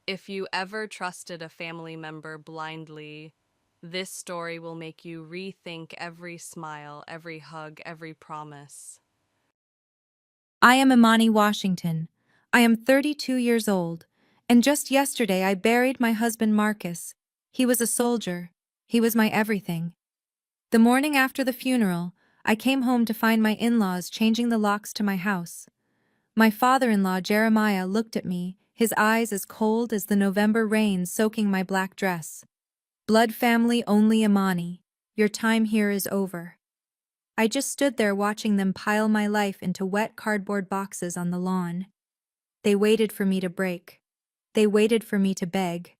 If you ever trusted a family member blindly, this story will make you rethink every smile, every hug, every promise. I am Imani Washington. I am 32 years old, and just yesterday I buried my husband Marcus. He was a soldier. He was my everything. The morning after the funeral, I came home to find my in-laws changing the locks to my house. My father-in-law Jeremiah looked at me, his eyes as cold as the November rain soaking my black dress. Blood family only Imani. Your time here is over. I just stood there watching them pile my life into wet cardboard boxes on the lawn. They waited for me to break. They waited for me to beg.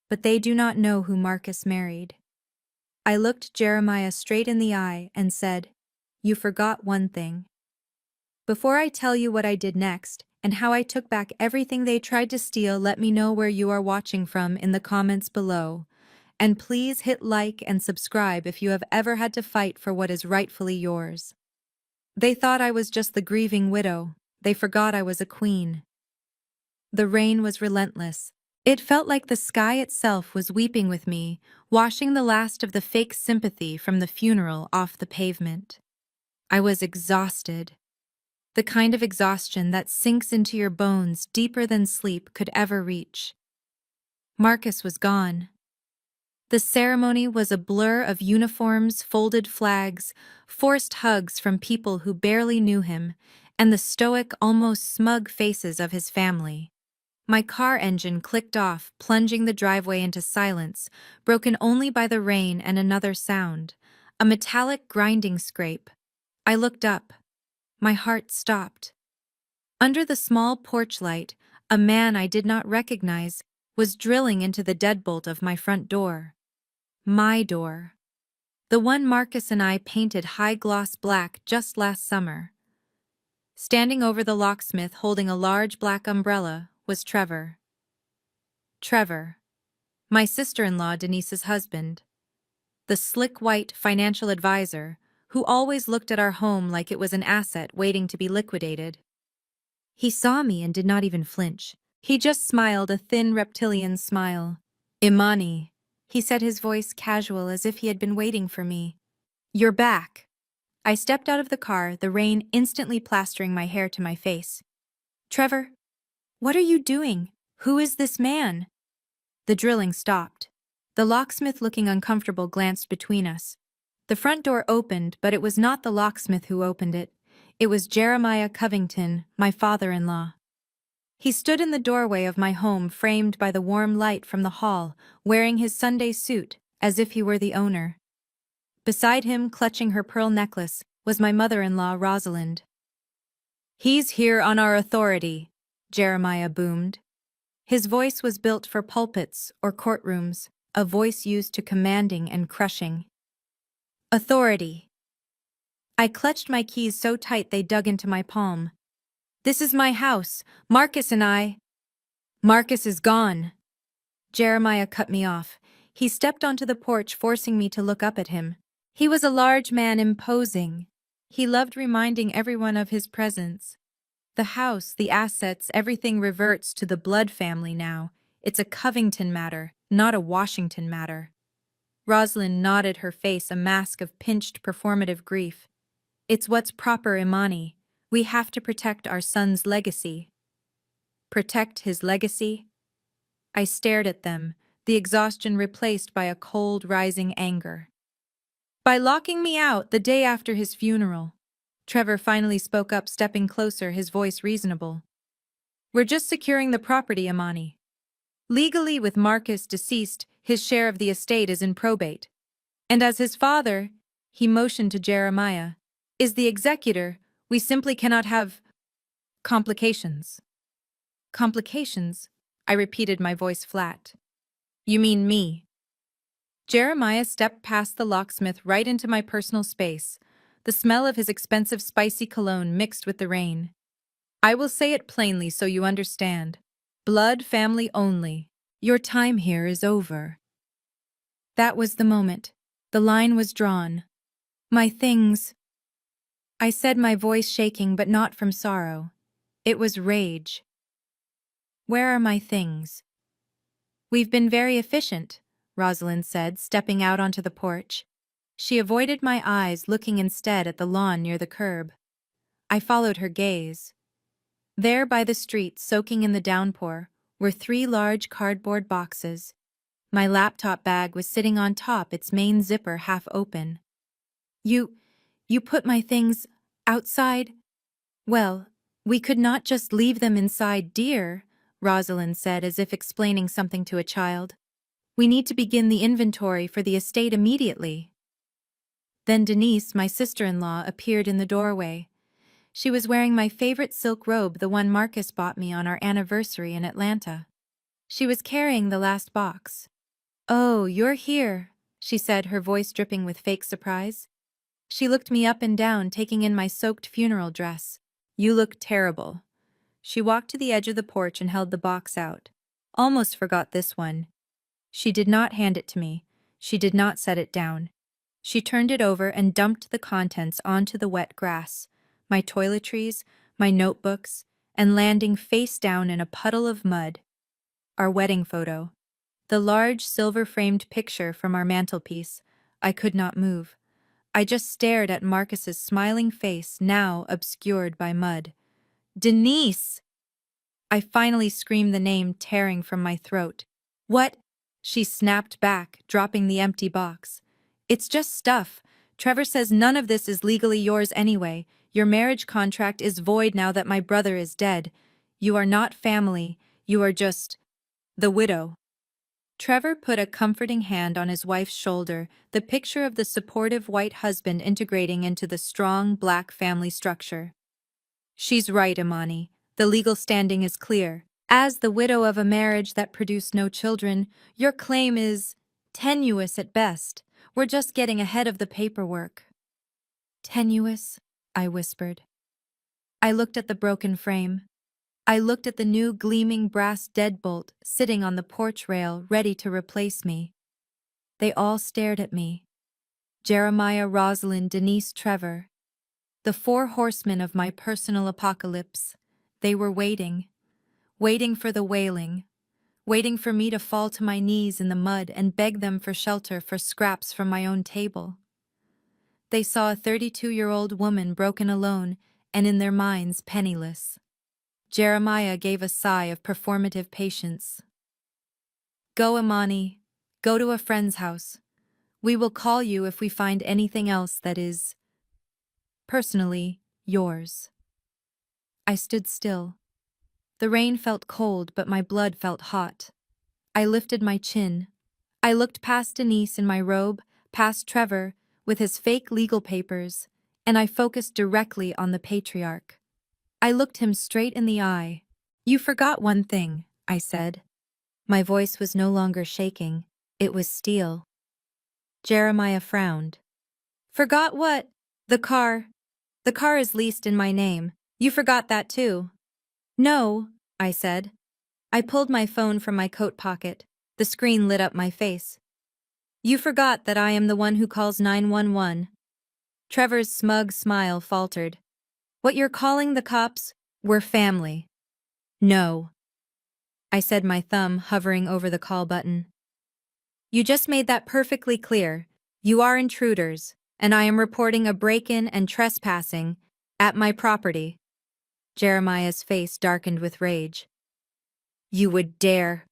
But they do not know who Marcus married. I looked Jeremiah straight in the eye and said, "You forgot one thing." Before I tell you what I did next, and how I took back everything they tried to steal, let me know where you are watching from in the comments below. And please hit like and subscribe if you have ever had to fight for what is rightfully yours. They thought I was just the grieving widow. They forgot I was a queen. The rain was relentless. It felt like the sky itself was weeping with me, washing the last of the fake sympathy from the funeral off the pavement. I was exhausted. The kind of exhaustion that sinks into your bones deeper than sleep could ever reach. Marcus was gone. The ceremony was a blur of uniforms, folded flags, forced hugs from people who barely knew him, and the stoic, almost smug faces of his family. My car engine clicked off, plunging the driveway into silence, broken only by the rain and another sound, a metallic grinding scrape. I looked up. My heart stopped. Under the small porch light, a man I did not recognize was drilling into the deadbolt of my front door. My door. The one Marcus and I painted high-gloss black just last summer. Standing over the locksmith holding a large black umbrella was Trevor. Trevor. My sister-in-law Denise's husband. The slick white financial advisor who always looked at our home like it was an asset waiting to be liquidated. He saw me and did not even flinch. He just smiled a thin reptilian smile. "Imani," he said, his voice casual as if he had been waiting for me. "You're back." I stepped out of the car, the rain instantly plastering my hair to my face. "Trevor, what are you doing? Who is this man?" The drilling stopped. The locksmith, looking uncomfortable, glanced between us. The front door opened, but it was not the locksmith who opened it. It was Jeremiah Covington, my father-in-law. He stood in the doorway of my home, framed by the warm light from the hall, wearing his Sunday suit, as if he were the owner. Beside him, clutching her pearl necklace, was my mother-in-law, Rosalind. "He's here on our authority," Jeremiah boomed. His voice was built for pulpits or courtrooms, a voice used to commanding and crushing. Authority. I clutched my keys so tight they dug into my palm. "This is my house. Marcus and I—" "Marcus is gone." Jeremiah cut me off. He stepped onto the porch, forcing me to look up at him. He was a large man, imposing. He loved reminding everyone of his presence. The house, the assets, everything reverts to the Blood family now. It's a Covington matter, not a Washington matter. Rosalind nodded, her face a mask of pinched performative grief. "It's what's proper, Imani. We have to protect our son's legacy." Protect his legacy? I stared at them, the exhaustion replaced by a cold, rising anger. "By locking me out the day after his funeral." Trevor finally spoke up, stepping closer, his voice reasonable. "We're just securing the property, Imani. Legally, with Marcus deceased, his share of the estate is in probate. And as his father," he motioned to Jeremiah, "is the executor, we simply cannot have complications." "Complications?" I repeated, my voice flat. "You mean me?" Jeremiah stepped past the locksmith right into my personal space, the smell of his expensive spicy cologne mixed with the rain. "I will say it plainly so you understand. Blood family only. Your time here is over." That was the moment. The line was drawn. "My things," I said, my voice shaking, but not from sorrow. It was rage. "Where are my things?" We've been very efficient, Rosalind said, stepping out onto the porch. She avoided my eyes, looking instead at the lawn near the curb. I followed her gaze. There by the street, soaking in the downpour, were 3 large cardboard boxes. My laptop bag was sitting on top, its main zipper half open. You put my things outside? Well, we could not just leave them inside, dear, Rosalind said as if explaining something to a child. We need to begin the inventory for the estate immediately. Then Denise, my sister-in-law, appeared in the doorway. She was wearing my favorite silk robe, the one Marcus bought me on our anniversary in Atlanta. She was carrying the last box. "Oh, you're here," she said, her voice dripping with fake surprise. She looked me up and down, taking in my soaked funeral dress. "You look terrible." She walked to the edge of the porch and held the box out. "Almost forgot this one." She did not hand it to me. She did not set it down. She turned it over and dumped the contents onto the wet grass, my toiletries, my notebooks, and landing face down in a puddle of mud. Our wedding photo. The large silver-framed picture from our mantelpiece. I could not move. I just stared at Marcus's smiling face, now obscured by mud. "Denise!" I finally screamed the name, tearing from my throat. "What?" She snapped back, dropping the empty box. "It's just stuff. Trevor says none of this is legally yours anyway. Your marriage contract is void now that my brother is dead. You are not family. You are just the widow." Trevor put a comforting hand on his wife's shoulder, the picture of the supportive white husband integrating into the strong black family structure. "She's right, Imani. The legal standing is clear. As the widow of a marriage that produced no children, your claim is tenuous at best. We're just getting ahead of the paperwork." "Tenuous?" I whispered. I looked at the broken frame. I looked at the new gleaming brass deadbolt sitting on the porch rail, ready to replace me. They all stared at me. Jeremiah, Rosalind, Denise, Trevor. The 4 horsemen of my personal apocalypse. They were waiting. Waiting for the wailing. Waiting for me to fall to my knees in the mud and beg them for shelter, for scraps from my own table. They saw a 32-year-old woman broken alone and in their minds penniless. Jeremiah gave a sigh of performative patience. "Go, Imani. Go to a friend's house. We will call you if we find anything else that is, personally, yours." I stood still. The rain felt cold, but my blood felt hot. I lifted my chin. I looked past Denise in my robe, past Trevor, with his fake legal papers, and I focused directly on the patriarch. I looked him straight in the eye. "You forgot one thing," I said. My voice was no longer shaking. It was steel. Jeremiah frowned. "Forgot what?" "The car. The car is leased in my name. You forgot that too." "No," I said. I pulled my phone from my coat pocket. The screen lit up my face. "You forgot that I am the one who calls 911. Trevor's smug smile faltered. "What you're calling the cops? We're family." "No," I said, my thumb hovering over the call button. "You just made that perfectly clear. You are intruders, and I am reporting a break-in and trespassing at my property." Jeremiah's face darkened with rage. "You would dare,"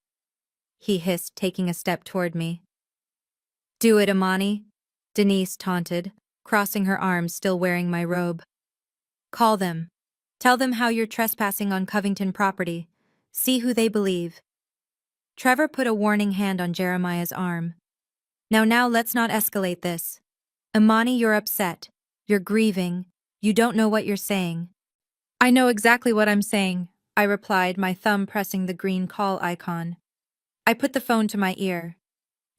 he hissed, taking a step toward me. "Do it, Imani," Denise taunted, crossing her arms, still wearing my robe. "Call them. Tell them how you're trespassing on Covington property. See who they believe." Trevor put a warning hand on Jeremiah's arm. Now let's not escalate this. Imani, you're upset. You're grieving. You don't know what you're saying." "I know exactly what I'm saying," I replied, my thumb pressing the green call icon. I put the phone to my ear.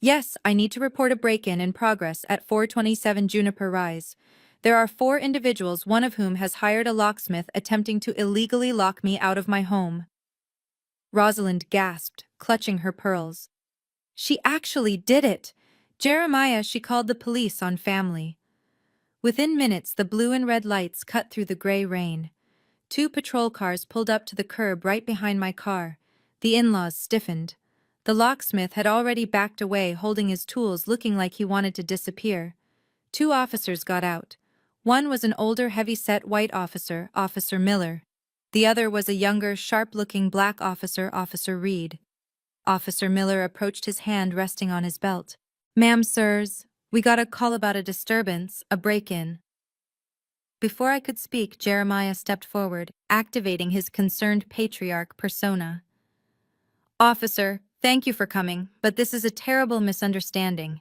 "Yes, I need to report a break-in in progress at 427 Juniper Rise. There are 4 individuals, one of whom has hired a locksmith attempting to illegally lock me out of my home." Rosalind gasped, clutching her pearls. "She actually did it! Jeremiah, she called the police on family." Within minutes, the blue and red lights cut through the gray rain. 2 patrol cars pulled up to the curb right behind my car. The in-laws stiffened. The locksmith had already backed away, holding his tools, looking like he wanted to disappear. Two officers got out. One was an older, heavy-set white officer, Officer Miller. The other was a younger, sharp-looking black officer, Officer Reed. Officer Miller approached, his hand resting on his belt. "Ma'am, sirs, we got a call about a disturbance, a break-in." Before I could speak, Jeremiah stepped forward, activating his concerned patriarch persona. "Officer, thank you for coming, but this is a terrible misunderstanding."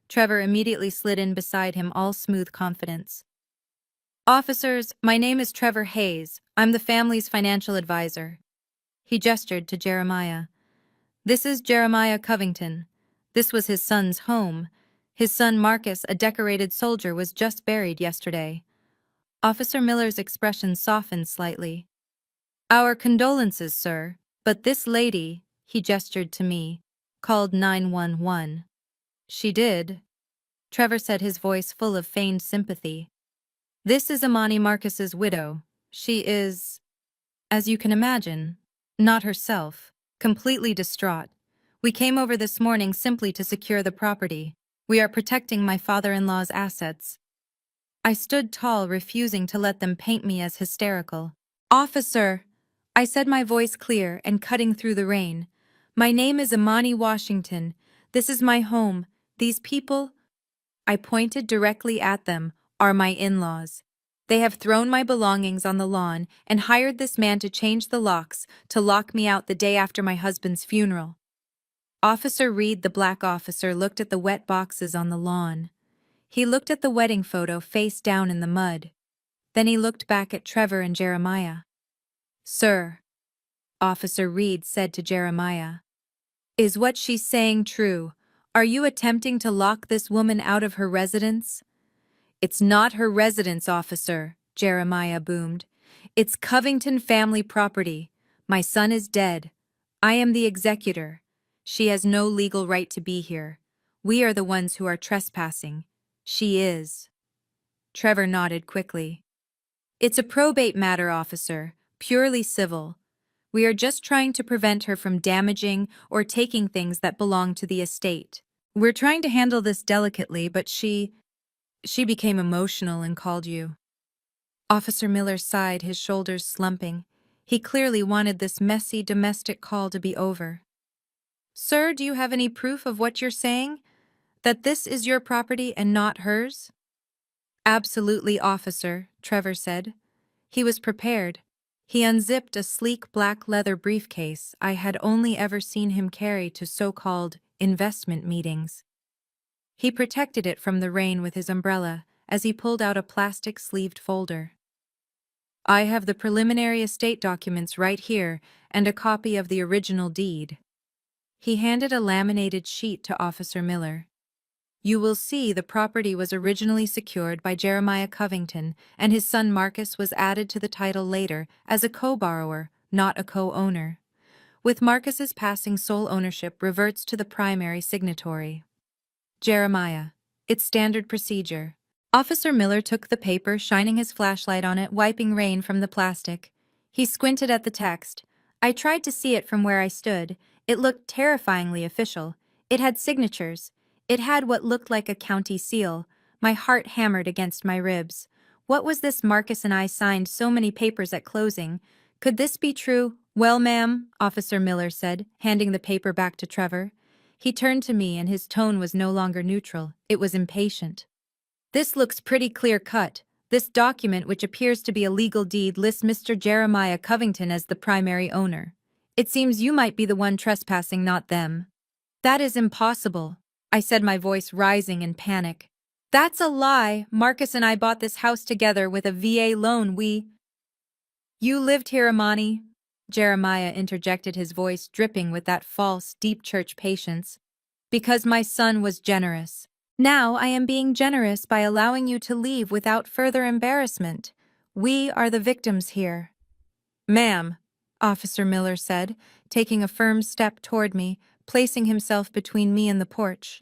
Trevor immediately slid in beside him, all smooth confidence. "Officers, my name is Trevor Hayes. I'm the family's financial advisor." He gestured to Jeremiah. "This is Jeremiah Covington. This was his son's home. His son Marcus, a decorated soldier, was just buried yesterday." Officer Miller's expression softened slightly. "Our condolences, sir, but this lady," he gestured to me, "called 911. "She did," Trevor said, his voice full of feigned sympathy. "This is Amani Marcus's widow. She is, as you can imagine, not herself, completely distraught. We came over this morning simply to secure the property. We are protecting my father-in-law's assets." I stood tall, refusing to let them paint me as hysterical. "Officer," I said, my voice clear and cutting through the rain. "My name is Amani Washington. This is my home. These people," I pointed directly at them, "are my in-laws. They have thrown my belongings on the lawn and hired this man to change the locks, to lock me out the day after my husband's funeral." Officer Reed, the black officer, looked at the wet boxes on the lawn. He looked at the wedding photo face down in the mud. Then he looked back at Trevor and Jeremiah. "Sir," Officer Reed said to Jeremiah, "is what she's saying true? Are you attempting to lock this woman out of her residence?" "It's not her residence, officer," Jeremiah boomed. "It's Covington family property. My son is dead. I am the executor. She has no legal right to be here. We are the ones who are trespassing. She is." Trevor nodded quickly. "It's a probate matter, officer, purely civil. We are just trying to prevent her from damaging or taking things that belong to the estate. We're trying to handle this delicately, but she became emotional and called you." Officer Miller sighed, his shoulders slumping. He clearly wanted this messy domestic call to be over. "Sir, do you have any proof of what you're saying? That this is your property and not hers?" "Absolutely, officer," Trevor said. He was prepared. He unzipped a sleek black leather briefcase I had only ever seen him carry to so-called investment meetings. He protected it from the rain with his umbrella as he pulled out a plastic-sleeved folder. "I have the preliminary estate documents right here and a copy of the original deed." He handed a laminated sheet to Officer Miller. "You will see the property was originally secured by Jeremiah Covington, and his son Marcus was added to the title later as a co-borrower, not a co-owner. With Marcus's passing, sole ownership reverts to the primary signatory." "Jeremiah, it's standard procedure." Officer Miller took the paper, shining his flashlight on it, wiping rain from the plastic. He squinted at the text. I tried to see it from where I stood. It looked terrifyingly official. It had signatures. It had what looked like a county seal. My heart hammered against my ribs. What was this? Marcus and I signed so many papers at closing. Could this be true? "Well, ma'am," Officer Miller said, handing the paper back to Trevor. He turned to me and his tone was no longer neutral. It was impatient. "This looks pretty clear-cut. This document, which appears to be a legal deed, lists Mr. Jeremiah Covington as the primary owner. It seems you might be the one trespassing, not them." "That is impossible," I said, my voice rising in panic. "That's a lie. Marcus and I bought this house together with a VA loan. You lived here, Amani," Jeremiah interjected, his voice dripping with that false, deep church patience, "because my son was generous. Now I am being generous by allowing you to leave without further embarrassment. We are the victims here." "Ma'am," Officer Miller said, taking a firm step toward me, placing himself between me and the porch.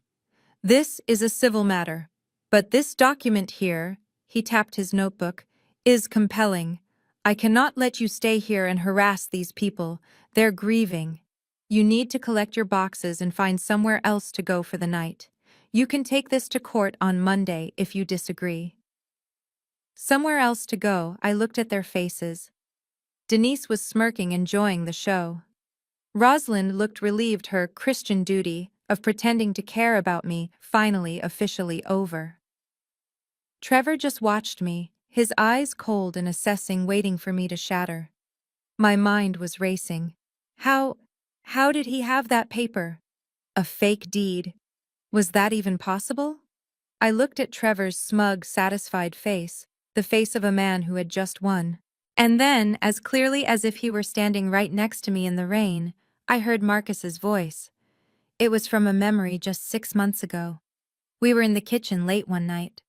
"This is a civil matter. But this document here," he tapped his notebook, "is compelling. I cannot let you stay here and harass these people. They're grieving." You need to collect your boxes and find somewhere else to go for the night. You can take this to court on Monday if you disagree. Somewhere else to go, I looked at their faces. Denise was smirking, enjoying the show. Rosalind looked relieved, her Christian duty of pretending to care about me finally officially over. Trevor just watched me, his eyes cold and assessing, waiting for me to shatter. My mind was racing. How did he have that paper? A fake deed. Was that even possible? I looked at Trevor's smug, satisfied face, the face of a man who had just won. And then, as clearly as if he were standing right next to me in the rain, I heard Marcus's voice. It was from a memory just 6 months ago. We were in the kitchen late one night.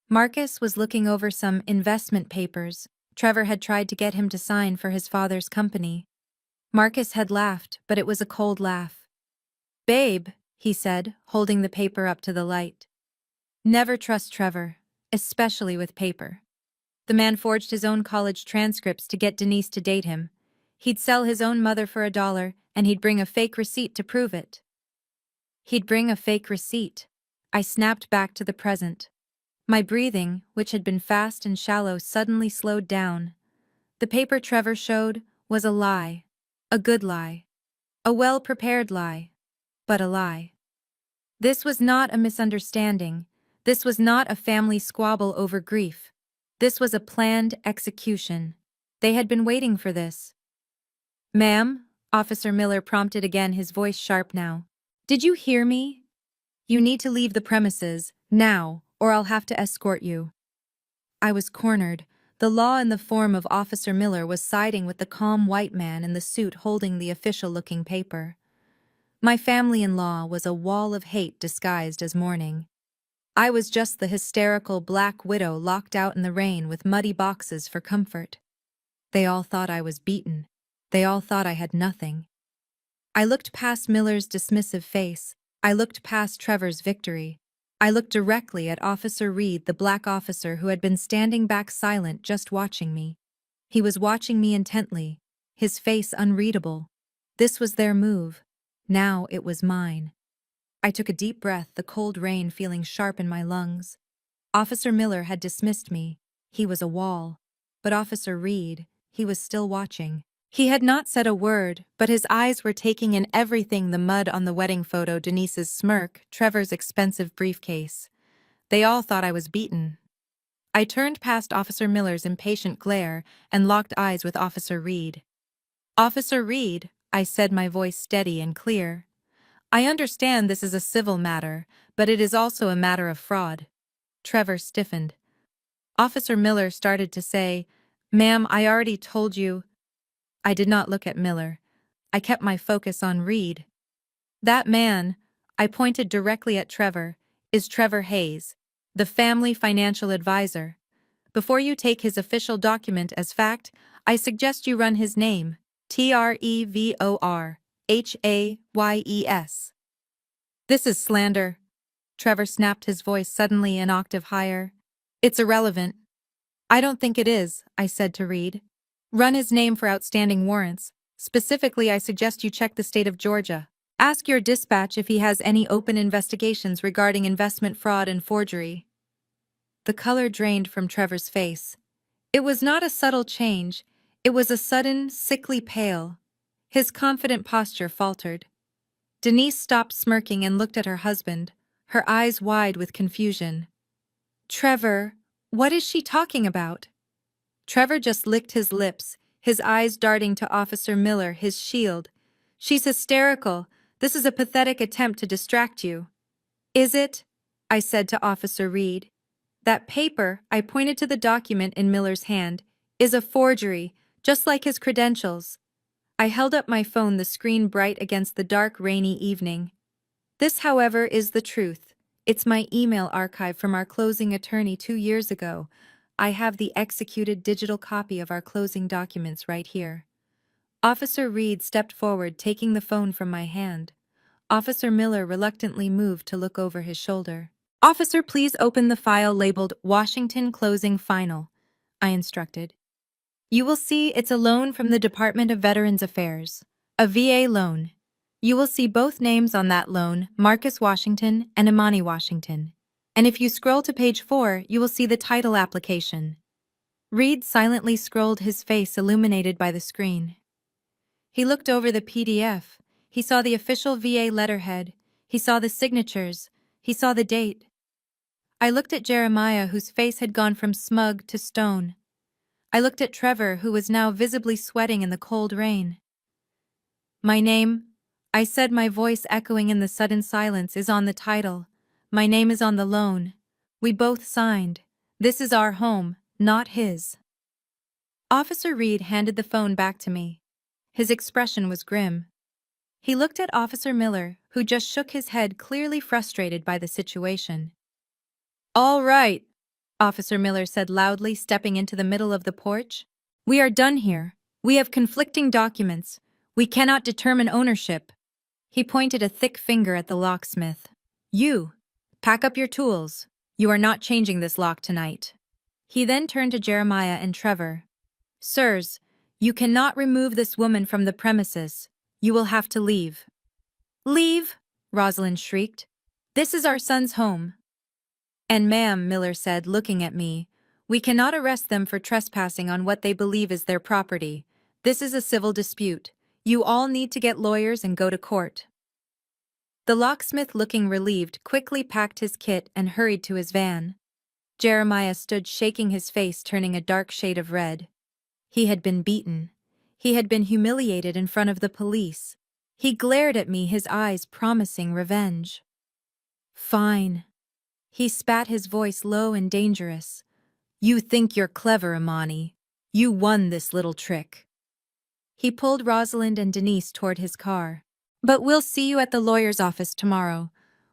Marcus was looking over some investment papers Trevor had tried to get him to sign for his father's company. Marcus had laughed, but it was a cold laugh. "Babe," he said, holding the paper up to the light. "Never trust Trevor, especially with paper. The man forged his own college transcripts to get Denise to date him. He'd sell his own mother for $1, and he'd bring a fake receipt to prove it." He'd bring a fake receipt. I snapped back to the present. My breathing, which had been fast and shallow, suddenly slowed down. The paper Trevor showed was a lie. A good lie. A well-prepared lie. But a lie. This was not a misunderstanding. This was not a family squabble over grief. This was a planned execution. They had been waiting for this. "Ma'am," Officer Miller prompted again, his voice sharp now. "Did you hear me? You need to leave the premises, now, or I'll have to escort you." I was cornered. The law in the form of Officer Miller was siding with the calm white man in the suit holding the official-looking paper. My family-in-law was a wall of hate disguised as mourning. I was just the hysterical black widow locked out in the rain with muddy boxes for comfort. They all thought I was beaten. They all thought I had nothing. I looked past Miller's dismissive face. I looked past Trevor's victory. I looked directly at Officer Reed, the black officer who had been standing back silent, just watching me. He was watching me intently, his face unreadable. This was their move. Now it was mine. I took a deep breath, the cold rain feeling sharp in my lungs. Officer Miller had dismissed me. He was a wall. But Officer Reed, he was still watching. He had not said a word, but his eyes were taking in everything: the mud on the wedding photo, Denise's smirk, Trevor's expensive briefcase. They all thought I was beaten. I turned past Officer Miller's impatient glare and locked eyes with Officer Reed. "Officer Reed," I said, my voice steady and clear. "I understand this is a civil matter, but it is also a matter of fraud." Trevor stiffened. Officer Miller started to say, "Ma'am, I already told you." I did not look at Miller. I kept my focus on Reed. "That man," I pointed directly at Trevor, "is Trevor Hayes, the family financial advisor. Before you take his official document as fact, I suggest you run his name, Trevor Hayes. "This is slander." Trevor snapped, his voice suddenly an octave higher. "It's irrelevant." "I don't think it is," I said to Reed. "Run his name for outstanding warrants. Specifically, I suggest you check the state of Georgia. Ask your dispatch if he has any open investigations regarding investment fraud and forgery." The color drained from Trevor's face. It was not a subtle change. It was a sudden, sickly pale. His confident posture faltered. Denise stopped smirking and looked at her husband, her eyes wide with confusion. "Trevor, what is she talking about?" Trevor just licked his lips, his eyes darting to Officer Miller, his shield. "She's hysterical. This is a pathetic attempt to distract you." "Is it?" I said to Officer Reed. "That paper," I pointed to the document in Miller's hand, "is a forgery, just like his credentials." I held up my phone, the screen bright against the dark, rainy evening. "This, however, is the truth. It's my email archive from our closing attorney 2 years ago. I have the executed digital copy of our closing documents right here." Officer Reed stepped forward, taking the phone from my hand. Officer Miller reluctantly moved to look over his shoulder. "Officer, please open the file labeled Washington Closing Final," I instructed. "You will see it's a loan from the Department of Veterans Affairs, a VA loan." You will see both names on that loan, Marcus Washington and Imani Washington. And if you scroll to page 4, you will see the title application. Reed silently scrolled, his face illuminated by the screen. He looked over the PDF. He saw the official VA letterhead. He saw the signatures. He saw the date. I looked at Jeremiah, whose face had gone from smug to stone. I looked at Trevor, who was now visibly sweating in the cold rain. My name, I said, my voice echoing in the sudden silence, is on the title. My name is on the loan. We both signed. This is our home, not his. Officer Reed handed the phone back to me. His expression was grim. He looked at Officer Miller, who just shook his head, clearly frustrated by the situation. All right, Officer Miller said loudly, stepping into the middle of the porch. We are done here. We have conflicting documents. We cannot determine ownership. He pointed a thick finger at the locksmith. You, pack up your tools. You are not changing this lock tonight. He then turned to Jeremiah and Trevor. Sirs, you cannot remove this woman from the premises. You will have to leave. Leave? Rosalind shrieked. This is our son's home. And ma'am, Miller said, looking at me, we cannot arrest them for trespassing on what they believe is their property. This is a civil dispute. You all need to get lawyers and go to court. The locksmith, looking relieved, quickly packed his kit and hurried to his van. Jeremiah stood shaking, his face turning a dark shade of red. He had been beaten. He had been humiliated in front of the police. He glared at me, his eyes promising revenge. Fine. He spat, his voice low and dangerous. You think you're clever, Imani. You won this little trick. He pulled Rosalind and Denise toward his car. But we'll see you at the lawyer's office tomorrow.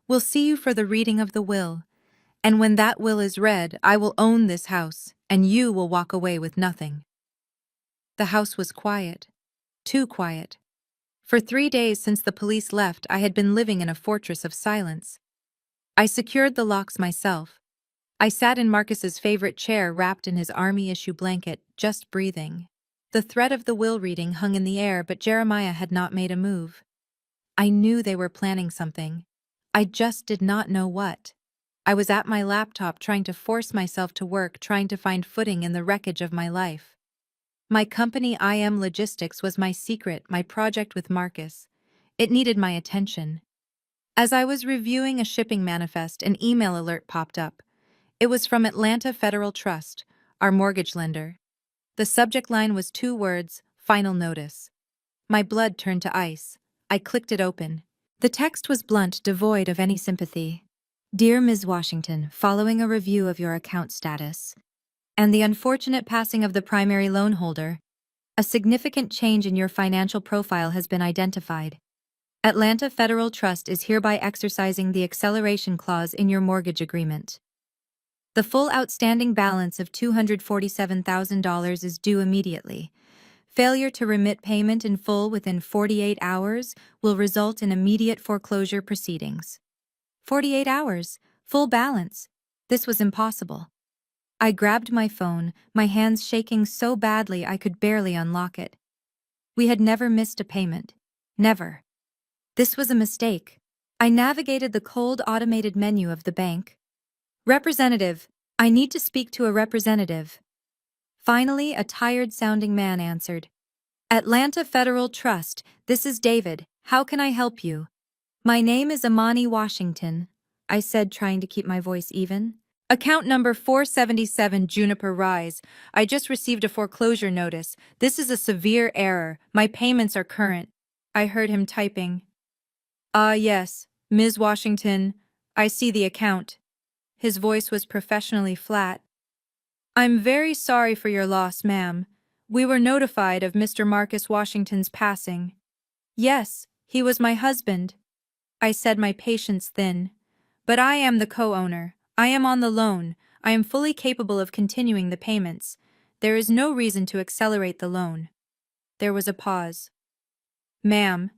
We'll see you for the reading of the will. And when that will is read, I will own this house, and you will walk away with nothing. The house was quiet. Too quiet. For 3 days since the police left, I had been living in a fortress of silence. I secured the locks myself. I sat in Marcus's favorite chair, wrapped in his army-issue blanket, just breathing. The threat of the will reading hung in the air, but Jeremiah had not made a move. I knew they were planning something. I just did not know what. I was at my laptop, trying to force myself to work, trying to find footing in the wreckage of my life. My company, IM Logistics, was my secret, my project with Marcus. It needed my attention. As I was reviewing a shipping manifest, an email alert popped up. It was from Atlanta Federal Trust, our mortgage lender. The subject line was 2 words, final notice. My blood turned to ice. I clicked it open. The text was blunt, devoid of any sympathy. Dear Ms. Washington, following a review of your account status and the unfortunate passing of the primary loan holder, a significant change in your financial profile has been identified. Atlanta Federal Trust is hereby exercising the acceleration clause in your mortgage agreement. The full outstanding balance of $247,000 is due immediately. Failure to remit payment in full within 48 hours will result in immediate foreclosure proceedings. 48 hours, full balance. This was impossible. I grabbed my phone, my hands shaking so badly I could barely unlock it. We had never missed a payment. Never. This was a mistake. I navigated the cold automated menu of the bank. Representative, I need to speak to a representative. Finally, a tired-sounding man answered. Atlanta Federal Trust, this is David. How can I help you? My name is Imani Washington, I said, trying to keep my voice even. Account number 477 Juniper Rise. I just received a foreclosure notice. This is a severe error. My payments are current. I heard him typing. Yes, Ms. Washington. I see the account. His voice was professionally flat. I'm very sorry for your loss, ma'am. We were notified of Mr. Marcus Washington's passing. Yes, he was my husband. I said, my patience thin. But I am the co-owner. I am on the loan. I am fully capable of continuing the payments. There is no reason to accelerate the loan. There was a pause. Ma'am,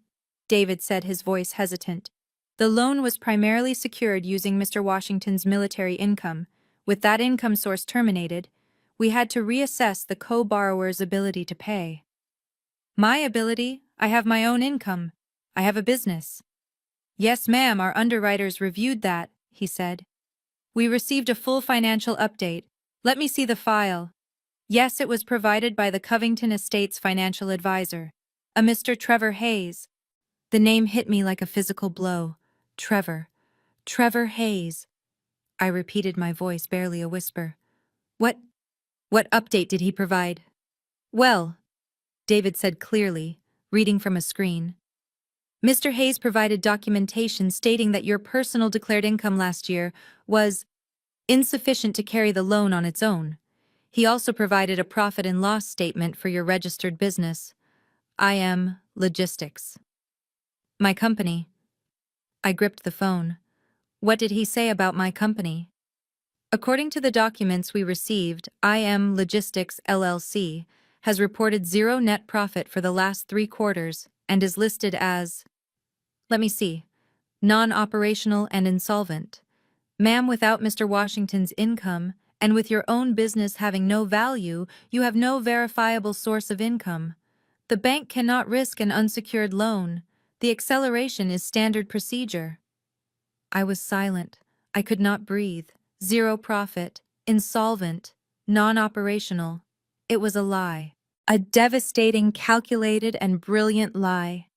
David said, his voice hesitant. The loan was primarily secured using Mr. Washington's military income. With that income source terminated, we had to reassess the co-borrower's ability to pay. My ability? I have my own income. I have a business. Yes, ma'am, our underwriters reviewed that, he said. We received a full financial update. Let me see the file. Yes, it was provided by the Covington Estates financial advisor, a Mr. Trevor Hayes. The name hit me like a physical blow. Trevor. Trevor Hayes. I repeated, my voice barely a whisper. What update did he provide? Well, David said clearly, reading from a screen. Mr. Hayes provided documentation stating that your personal declared income last year was insufficient to carry the loan on its own. He also provided a profit and loss statement for your registered business. I am Logistics. My company. I gripped the phone. What did he say about my company? According to the documents we received, IM Logistics LLC has reported zero net profit for the last 3 quarters and is listed as, let me see, non-operational and insolvent. Ma'am, without Mr. Washington's income, and with your own business having no value, you have no verifiable source of income. The bank cannot risk an unsecured loan. The acceleration is standard procedure. I was silent. I could not breathe. Zero profit, insolvent, non-operational. It was a lie. A devastating, calculated, and brilliant lie.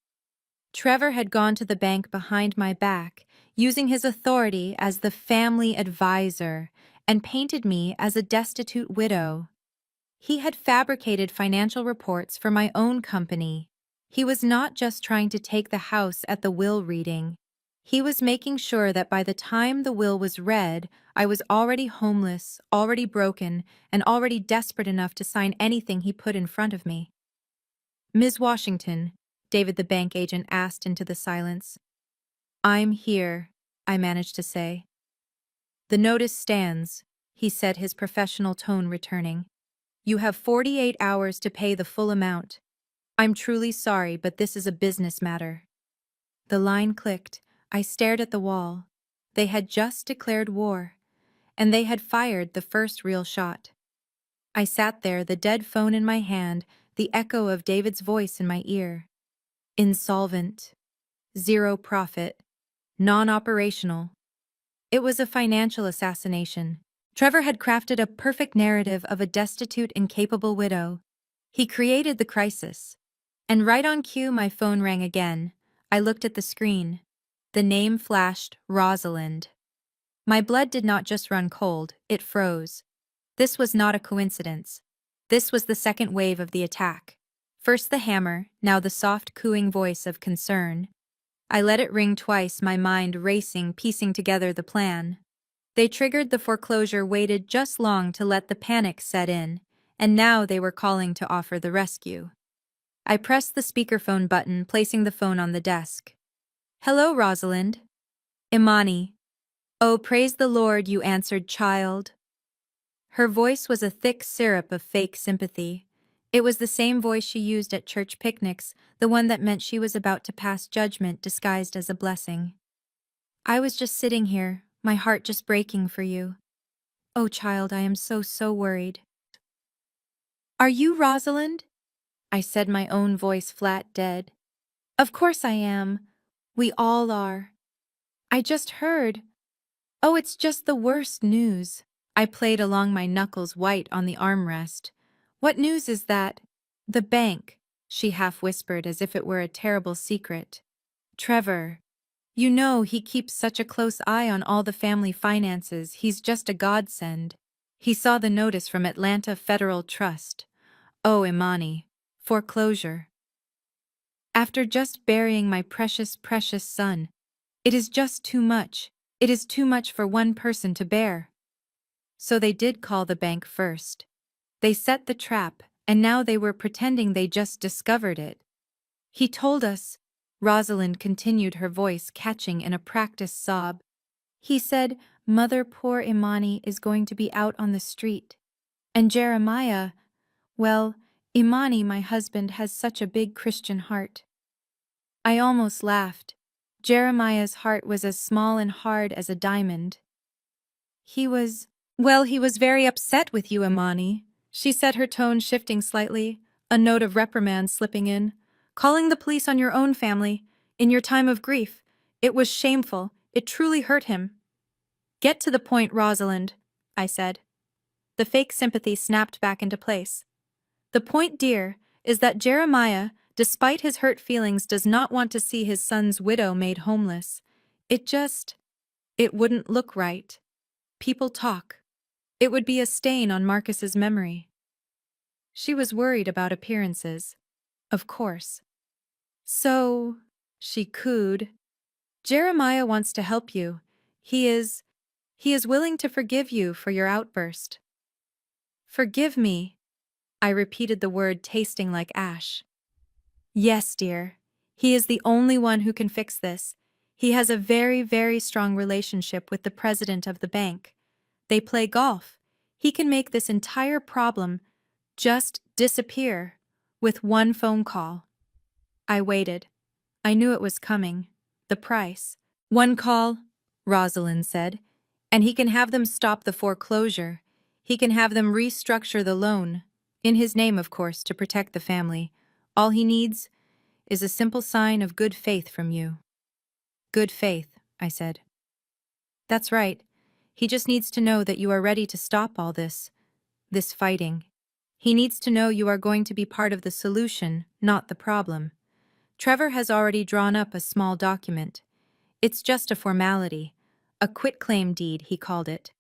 Trevor had gone to the bank behind my back, using his authority as the family advisor, and painted me as a destitute widow. He had fabricated financial reports for my own company. He was not just trying to take the house at the will reading. He was making sure that by the time the will was read, I was already homeless, already broken, and already desperate enough to sign anything he put in front of me. Ms. Washington, David the bank agent asked into the silence. I'm here, I managed to say. The notice stands, he said, his professional tone returning. You have 48 hours to pay the full amount. I'm truly sorry, but this is a business matter. The line clicked. I stared at the wall. They had just declared war, and they had fired the first real shot. I sat there, the dead phone in my hand, the echo of David's voice in my ear. Insolvent. Zero profit. Non-operational. It was a financial assassination. Trevor had crafted a perfect narrative of a destitute, incapable widow. He created the crisis. And right on cue, my phone rang again. I looked at the screen. The name flashed, Rosalind. My blood did not just run cold, it froze. This was not a coincidence. This was the second wave of the attack. First the hammer, now the soft cooing voice of concern. I let it ring twice, my mind racing, piecing together the plan. They triggered the foreclosure, waited just long to let the panic set in, and now they were calling to offer the rescue. I pressed the speakerphone button, placing the phone on the desk. Hello, Rosalind. Imani. Oh, praise the Lord, you answered, child. Her voice was a thick syrup of fake sympathy. It was the same voice she used at church picnics, the one that meant she was about to pass judgment disguised as a blessing. I was just sitting here, my heart just breaking for you. Oh, child, I am so worried. Are you Rosalind? I said, my own voice flat dead. Of course I am. We all are. I just heard. Oh, it's just the worst news. I played along, my knuckles white on the armrest. What news is that? The bank, she half whispered as if it were a terrible secret. Trevor. You know, he keeps such a close eye on all the family finances. He's just a godsend. He saw the notice from Atlanta Federal Trust. Oh, Imani. Foreclosure. After just burying my precious son. It is just too much. It is too much for one person to bear. So they did call the bank first. They set the trap, and now they were pretending they just discovered it. He told us, Rosalind continued, her voice catching in a practiced sob. He said, Mother, poor Imani is going to be out on the street. And Jeremiah, well, Imani, my husband, has such a big Christian heart. I almost laughed. Jeremiah's heart was as small and hard as a diamond. He was very upset with you, Imani, she said, her tone shifting slightly, a note of reprimand slipping in. Calling the police on your own family. In your time of grief. It was shameful. It truly hurt him. Get to the point, Rosalind, I said. The fake sympathy snapped back into place. The point, dear, is that Jeremiah, despite his hurt feelings, does not want to see his son's widow made homeless. It wouldn't look right. People talk. It would be a stain on Marcus's memory. She was worried about appearances. Of course. So, she cooed. Jeremiah wants to help you. He is willing to forgive you for your outburst. Forgive me. I repeated the word, tasting like ash. Yes, dear. He is the only one who can fix this. He has a very, very strong relationship with the president of the bank. They play golf. He can make this entire problem just disappear with one phone call. I waited. I knew it was coming. The price. One call, Rosalind said, and he can have them stop the foreclosure. He can have them restructure the loan. In his name, of course, to protect the family. All he needs is a simple sign of good faith from you. Good faith, I said. That's right. He just needs to know that you are ready to stop all this fighting. He needs to know you are going to be part of the solution, not the problem. Trevor has already drawn up a small document. It's just a formality. A quitclaim deed, he called it.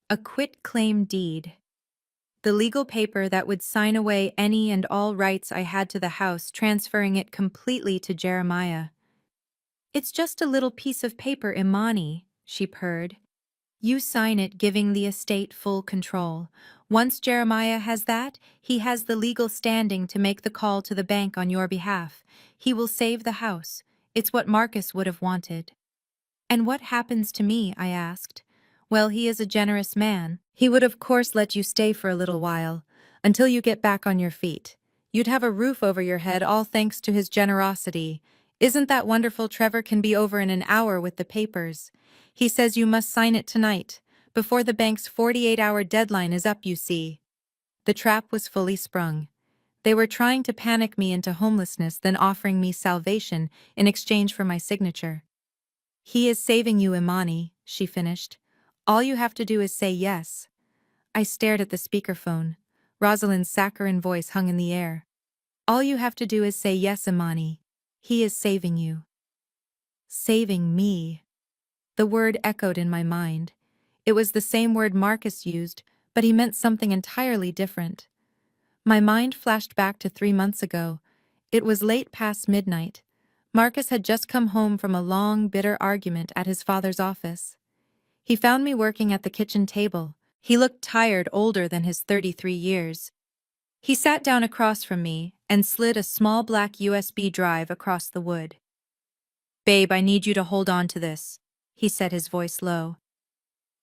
A quitclaim deed. The legal paper that would sign away any and all rights I had to the house, transferring it completely to Jeremiah. It's just a little piece of paper, Imani, she purred. You sign it, giving the estate full control. Once Jeremiah has that, he has the legal standing to make the call to the bank on your behalf. He will save the house. It's what Marcus would have wanted. And what happens to me? I asked. Well, he is a generous man. He would of course let you stay for a little while, until you get back on your feet. You'd have a roof over your head, all thanks to his generosity. Isn't that wonderful? Trevor can be over in an hour with the papers. He says you must sign it tonight, before the bank's 48-hour deadline is up, you see. The trap was fully sprung. They were trying to panic me into homelessness, then offering me salvation in exchange for my signature. He is saving you, Imani, she finished. All you have to do is say yes. I stared at the speakerphone. Rosalind's saccharine voice hung in the air. All you have to do is say yes, Imani. He is saving you. Saving me. The word echoed in my mind. It was the same word Marcus used, but he meant something entirely different. My mind flashed back to 3 months ago. It was late past midnight. Marcus had just come home from a long, bitter argument at his father's office. He found me working at the kitchen table. He looked tired, older than his 33 years. He sat down across from me and slid a small black USB drive across the wood. Babe, I need you to hold on to this, he said, his voice low.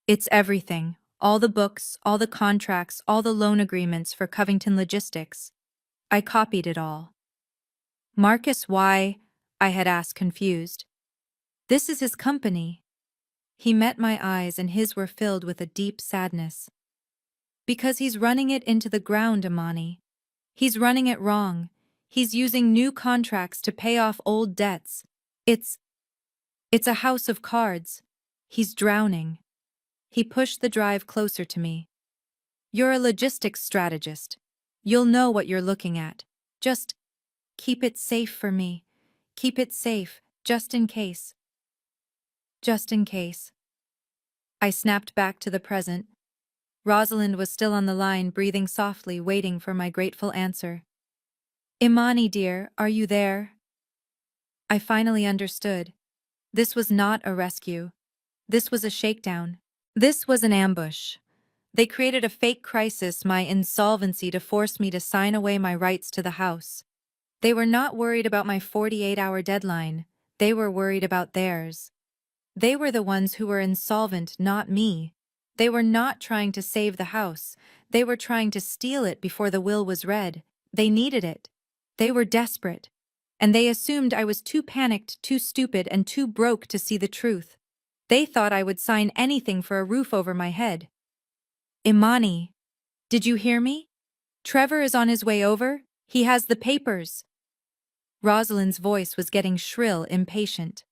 It's everything. All the books, all the contracts, all the loan agreements for Covington Logistics. I copied it all. Marcus, why? I had asked, confused. This is his company. He met my eyes and his were filled with a deep sadness. Because he's running it into the ground, Imani. He's running it wrong. He's using new contracts to pay off old debts. It's a house of cards. He's drowning. He pushed the drive closer to me. You're a logistics strategist. You'll know what you're looking at. Just keep it safe for me. Keep it safe, just in case. Just in case. I snapped back to the present. Rosalind was still on the line, breathing softly, waiting for my grateful answer. Imani, dear, are you there? I finally understood. This was not a rescue. This was a shakedown. This was an ambush. They created a fake crisis, my insolvency, to force me to sign away my rights to the house. They were not worried about my 48-hour deadline. They were worried about theirs. They were the ones who were insolvent, not me. They were not trying to save the house. They were trying to steal it before the will was read. They needed it. They were desperate. And they assumed I was too panicked, too stupid, and too broke to see the truth. They thought I would sign anything for a roof over my head. Imani, did you hear me? Trevor is on his way over. He has the papers. Rosalind's voice was getting shrill, impatient.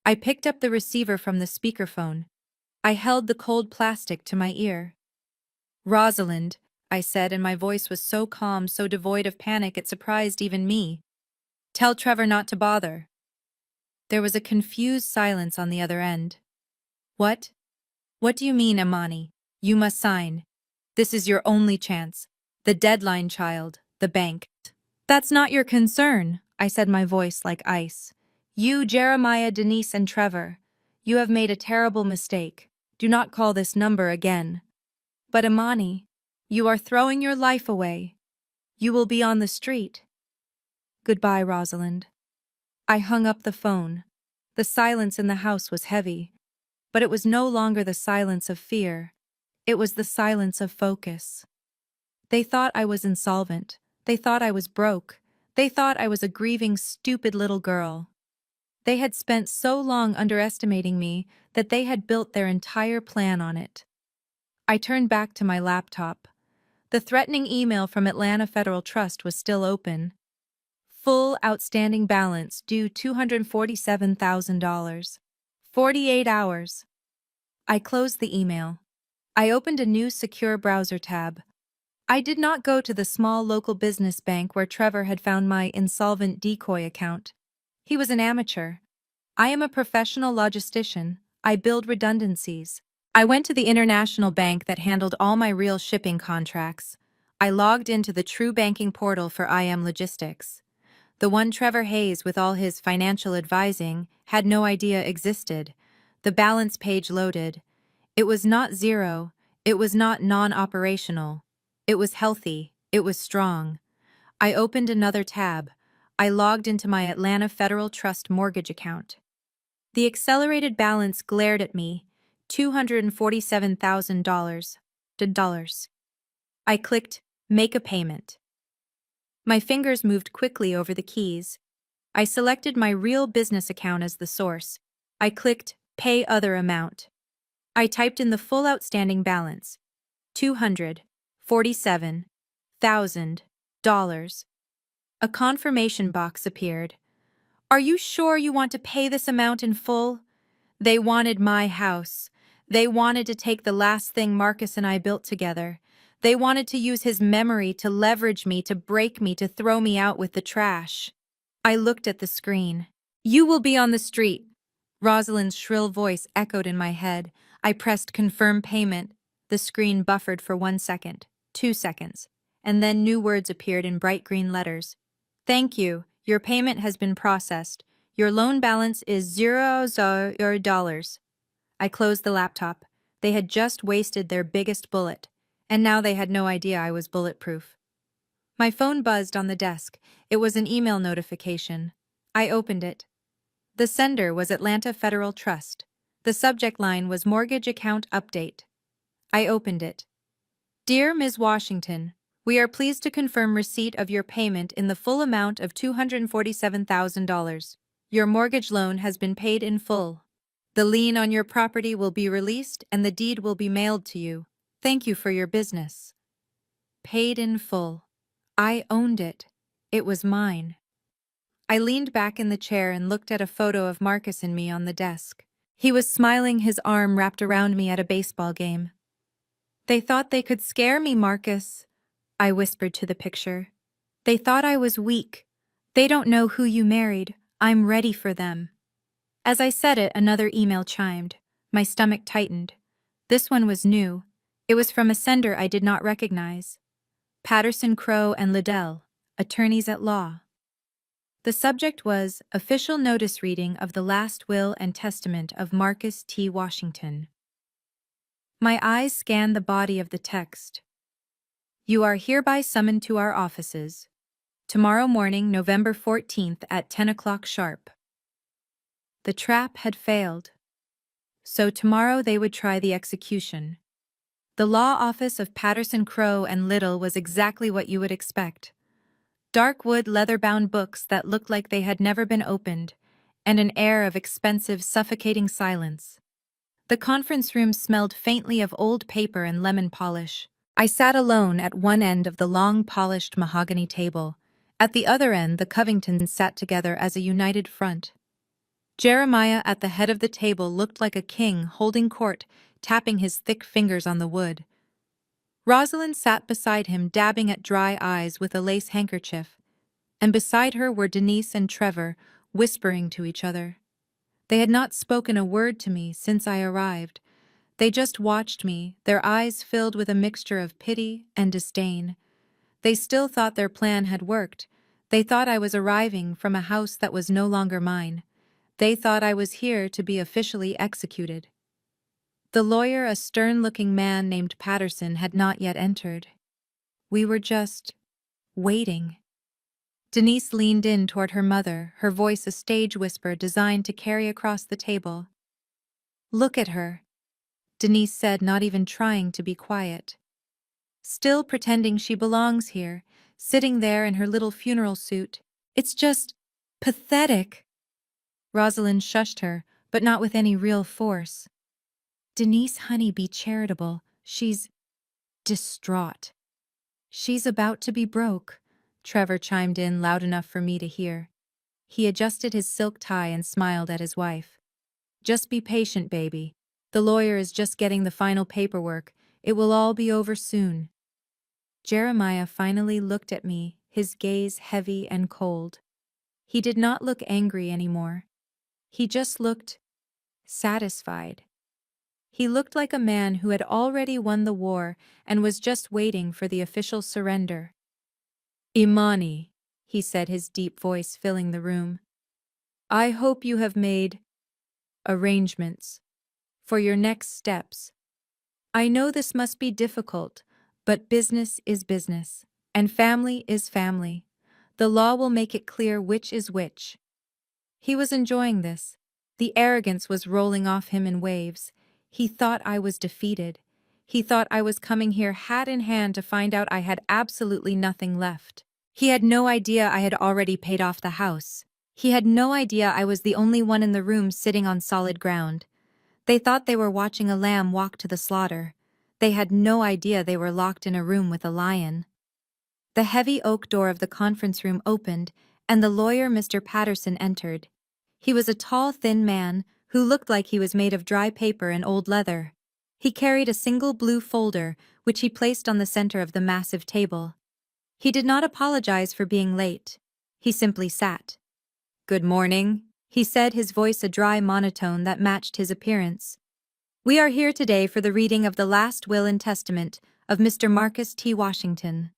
I picked up the receiver from the speakerphone. I held the cold plastic to my ear. "Rosalind," I said, and my voice was so calm, so devoid of panic it surprised even me. "Tell Trevor not to bother." There was a confused silence on the other end. "What? What do you mean, Amani? You must sign. This is your only chance. The deadline, child, the bank." "That's not your concern," I said, my voice like ice. "You, Jeremiah, Denise, and Trevor, you have made a terrible mistake. Do not call this number again." "But Amani, you are throwing your life away. You will be on the street." "Goodbye, Rosalind." I hung up the phone. The silence in the house was heavy, but it was no longer the silence of fear. It was the silence of focus. They thought I was insolvent. They thought I was broke. They thought I was a grieving, stupid little girl. They had spent so long underestimating me that they had built their entire plan on it. I turned back to my laptop. The threatening email from Atlanta Federal Trust was still open. Full outstanding balance due $247,000. 48 hours. I closed the email. I opened a new secure browser tab. I did not go to the small local business bank where Trevor had found my insolvent decoy account. He was an amateur. I am a professional logistician. I build redundancies. I went to the international bank that handled all my real shipping contracts. I logged into the true banking portal for IM Logistics. The one Trevor Hayes, with all his financial advising, had no idea existed. The balance page loaded. It was not zero. It was not non-operational. It was healthy. It was strong. I opened another tab. I logged into my Atlanta Federal Trust mortgage account. The accelerated balance glared at me. $247,000. I clicked Make a Payment. My fingers moved quickly over the keys. I selected my real business account as the source. I clicked Pay Other Amount. I typed in the full outstanding balance, $247,000. A confirmation box appeared. "Are you sure you want to pay this amount in full?" They wanted my house. They wanted to take the last thing Marcus and I built together. They wanted to use his memory to leverage me, to break me, to throw me out with the trash. I looked at the screen. "You will be on the street." Rosalind's shrill voice echoed in my head. I pressed Confirm Payment. The screen buffered for 1 second, 2 seconds, and then new words appeared in bright green letters. "Thank you. Your payment has been processed. Your loan balance is $0. I closed the laptop. They had just wasted their biggest bullet, and now they had no idea I was bulletproof. My phone buzzed on the desk. It was an email notification. I opened it. The sender was Atlanta Federal Trust. The subject line was Mortgage Account Update. I opened it. "Dear Ms. Washington, we are pleased to confirm receipt of your payment in the full amount of $247,000. Your mortgage loan has been paid in full. The lien on your property will be released and the deed will be mailed to you. Thank you for your business." Paid in full. I owned it. It was mine. I leaned back in the chair and looked at a photo of Marcus and me on the desk. He was smiling, his arm wrapped around me at a baseball game. "They thought they could scare me, Marcus," I whispered to the picture. "They thought I was weak. They don't know who you married. I'm ready for them." As I said it, another email chimed. My stomach tightened. This one was new. It was from a sender I did not recognize. Patterson, Crowe, and Liddell, attorneys at law. The subject was Official Notice Reading of the Last Will and Testament of Marcus T. Washington. My eyes scanned the body of the text. "You are hereby summoned to our offices. Tomorrow morning, November 14th at 10 o'clock sharp." The trap had failed. So tomorrow they would try the execution. The law office of Patterson, Crowe, and Liddell was exactly what you would expect. Dark wood leather-bound books that looked like they had never been opened, and an air of expensive, suffocating silence. The conference room smelled faintly of old paper and lemon polish. I sat alone at one end of the long, polished mahogany table, At the other end, the Covingtons sat together as a united front. Jeremiah at the head of the table looked like a king holding court, tapping his thick fingers on the wood. Rosalind sat beside him, dabbing at dry eyes with a lace handkerchief, and beside her were Denise and Trevor, whispering to each other. They had not spoken a word to me since I arrived. They just watched me, their eyes filled with a mixture of pity and disdain. They still thought their plan had worked. They thought I was arriving from a house that was no longer mine. They thought I was here to be officially executed. The lawyer, a stern-looking man named Patterson, had not yet entered. We were just waiting. Denise leaned in toward her mother, her voice a stage whisper designed to carry across the table. "Look at her," Denise said, not even trying to be quiet. "Still pretending she belongs here, sitting there in her little funeral suit. It's just pathetic." Rosalind shushed her, but not with any real force. "Denise, honey, be charitable. She's distraught." "She's about to be broke," Trevor chimed in loud enough for me to hear. He adjusted his silk tie and smiled at his wife. "Just be patient, baby. The lawyer is just getting the final paperwork. It will all be over soon." Jeremiah finally looked at me, his gaze heavy and cold. He did not look angry anymore. He just looked satisfied. He looked like a man who had already won the war and was just waiting for the official surrender. "Imani," he said, his deep voice filling the room, "I hope you have made arrangements for your next steps. I know this must be difficult, but business is business, and family is family. The law will make it clear which is which." He was enjoying this. The arrogance was rolling off him in waves. He thought I was defeated. He thought I was coming here hat in hand to find out I had absolutely nothing left. He had no idea I had already paid off the house. He had no idea I was the only one in the room sitting on solid ground. They thought they were watching a lamb walk to the slaughter. They had no idea they were locked in a room with a lion. The heavy oak door of the conference room opened, and the lawyer, Mr. Patterson, entered. He was a tall, thin man who looked like he was made of dry paper and old leather. He carried a single blue folder, which he placed on the center of the massive table. He did not apologize for being late. He simply sat. "Good morning," he said, his voice a dry monotone that matched his appearance. "We are here today for the reading of the last will and testament of Mr. Marcus T. Washington.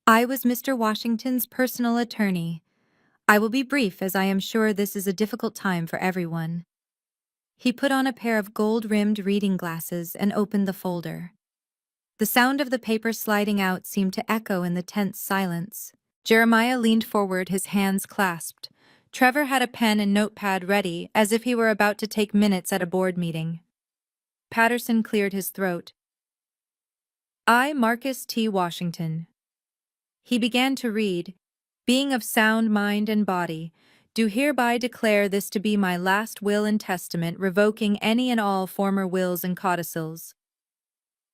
I was Mr. Washington's personal attorney. I will be brief, as I am sure this is a difficult time for everyone." He put on a pair of gold-rimmed reading glasses and opened the folder. The sound of the paper sliding out seemed to echo in the tense silence. Jeremiah leaned forward, his hands clasped. Trevor had a pen and notepad ready, as if he were about to take minutes at a board meeting. Patterson cleared his throat. "I, Marcus T. Washington." He began to read, "Being of sound mind and body, do hereby declare this to be my last will and testament, revoking any and all former wills and codicils."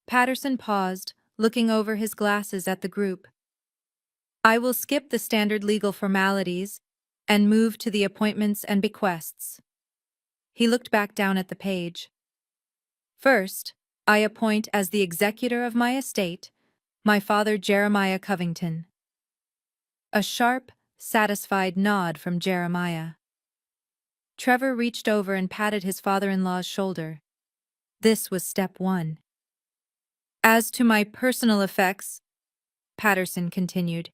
Patterson paused, looking over his glasses at the group. "I will skip the standard legal formalities and move to the appointments and bequests." He looked back down at the page. "First, I appoint as the executor of my estate my father Jeremiah Covington." A sharp, satisfied nod from Jeremiah. Trevor reached over and patted his father-in-law's shoulder. This was step one. "As to my personal effects," Patterson continued,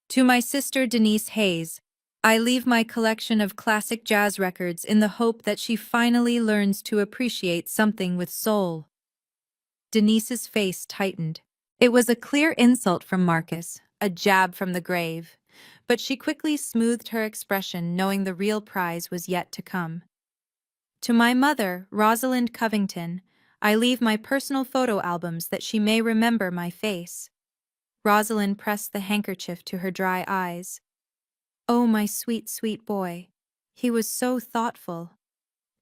"to my sister Denise Hayes, I leave my collection of classic jazz records in the hope that she finally learns to appreciate something with soul." Denise's face tightened. It was a clear insult from Marcus, a jab from the grave, but she quickly smoothed her expression, knowing the real prize was yet to come. "To my mother, Rosalind Covington, I leave my personal photo albums that she may remember my face." Rosalind pressed the handkerchief to her dry eyes. "Oh, my sweet, sweet boy. He was so thoughtful."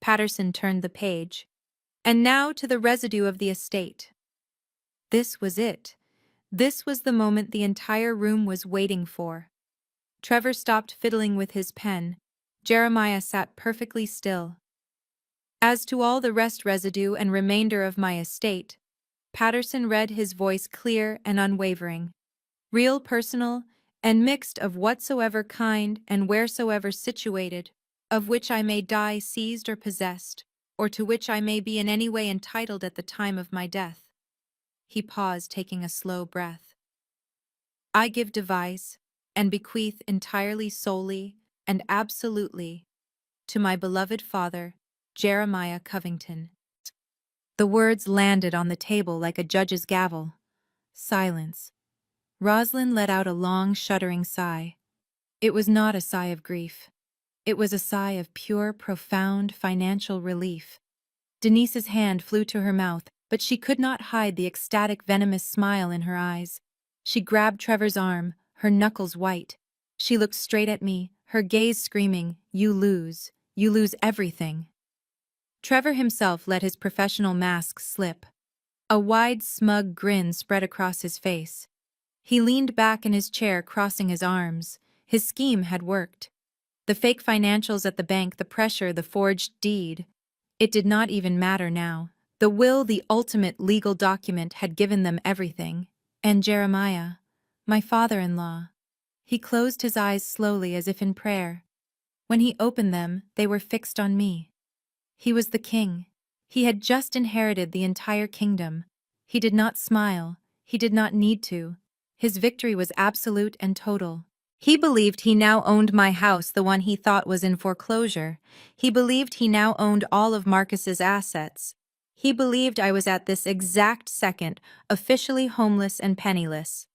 Patterson turned the page. "And now to the residue of the estate." This was it. This was the moment the entire room was waiting for. Trevor stopped fiddling with his pen. Jeremiah sat perfectly still. As to all the rest residue and remainder of my estate, Patterson read, his voice clear and unwavering. Real, personal, and mixed, of whatsoever kind and wheresoever situated, of which I may die seized or possessed, or to which I may be in any way entitled at the time of my death. He paused, taking a slow breath. I give devise, and bequeath entirely, solely, and absolutely, to my beloved father, Jeremiah Covington. The words landed on the table like a judge's gavel. Silence. Rosalind let out a long, shuddering sigh. It was not a sigh of grief. It was a sigh of pure, profound financial relief. Denise's hand flew to her mouth, but she could not hide the ecstatic, venomous smile in her eyes. She grabbed Trevor's arm, her knuckles white. She looked straight at me, her gaze screaming, "You lose. You lose everything." Trevor himself let his professional mask slip. A wide, smug grin spread across his face. He leaned back in his chair, crossing his arms. His scheme had worked. The fake financials at the bank, the pressure, the forged deed. It did not even matter now. The will, the ultimate legal document, had given them everything. And Jeremiah, my father-in-law. He closed his eyes slowly as if in prayer. When he opened them, they were fixed on me. He was the king. He had just inherited the entire kingdom. He did not smile. He did not need to. His victory was absolute and total. He believed he now owned my house, the one he thought was in foreclosure. He believed he now owned all of Marcus's assets. He believed I was at this exact second officially homeless and penniless.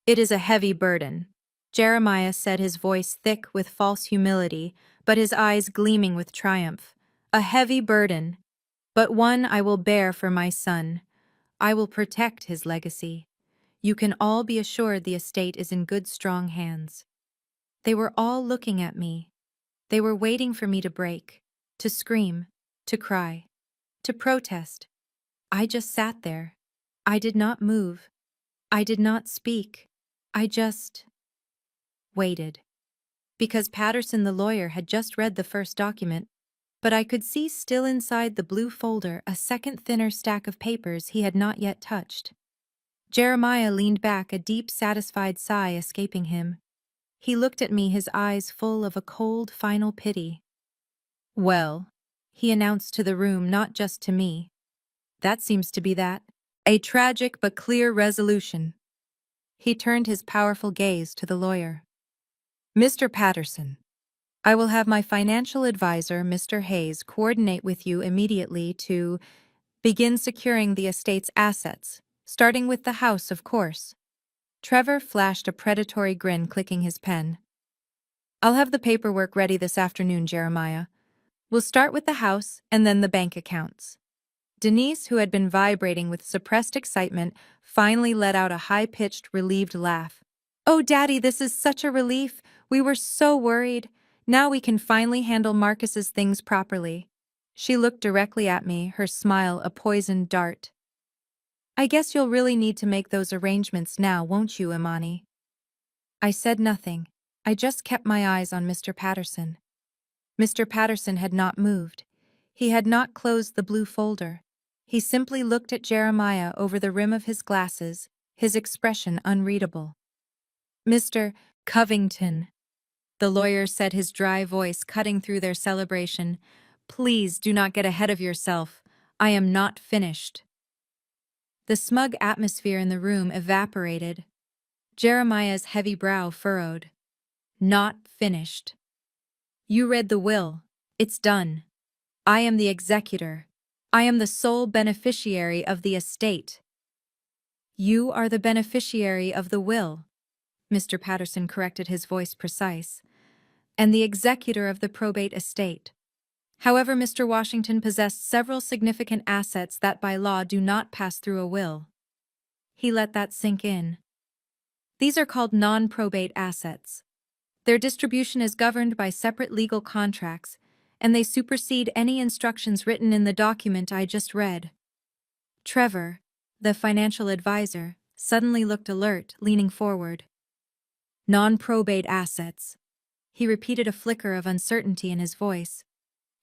It is a heavy burden, Jeremiah said, his voice thick with false humility, but his eyes gleaming with triumph. A heavy burden, but one I will bear for my son. I will protect his legacy. You can all be assured the estate is in good, strong hands. They were all looking at me. They were waiting for me to break, to scream, to cry, to protest. I just sat there. I did not move. I did not speak. I just waited. Because Patterson, the lawyer, had just read the first document, but I could see still inside the blue folder a second, thinner stack of papers he had not yet touched. Jeremiah leaned back, a deep, satisfied sigh escaping him. He looked at me, his eyes full of a cold, final pity. "Well," he announced to the room, not just to me. "That seems to be that. A tragic but clear resolution." He turned his powerful gaze to the lawyer. "Mr. Patterson, I will have my financial advisor, Mr. Hayes, coordinate with you immediately to begin securing the estate's assets, starting with the house, of course." Trevor flashed a predatory grin, clicking his pen. "I'll have the paperwork ready this afternoon, Jeremiah. We'll start with the house and then the bank accounts." Denise, who had been vibrating with suppressed excitement, finally let out a high-pitched, relieved laugh. "Oh, Daddy, this is such a relief. We were so worried. Now we can finally handle Marcus's things properly." She looked directly at me, her smile a poisoned dart. "I guess you'll really need to make those arrangements now, won't you, Imani?" I said nothing. I just kept my eyes on Mr. Patterson. Mr. Patterson had not moved. He had not closed the blue folder. He simply looked at Jeremiah over the rim of his glasses, his expression unreadable. "Mr. Covington," the lawyer said, his dry voice cutting through their celebration, "please do not get ahead of yourself. I am not finished." The smug atmosphere in the room evaporated. Jeremiah's heavy brow furrowed. "Not finished. You read the will. It's done. I am the executor. I am the sole beneficiary of the estate." "You are the beneficiary of the will," Mr. Patterson corrected, his voice precise, "and the executor of the probate estate. However, Mr. Washington possessed several significant assets that by law do not pass through a will." He let that sink in. "These are called non-probate assets. Their distribution is governed by separate legal contracts, and they supersede any instructions written in the document I just read." Trevor, the financial advisor, suddenly looked alert, leaning forward. Non-probate assets. He repeated, a flicker of uncertainty in his voice.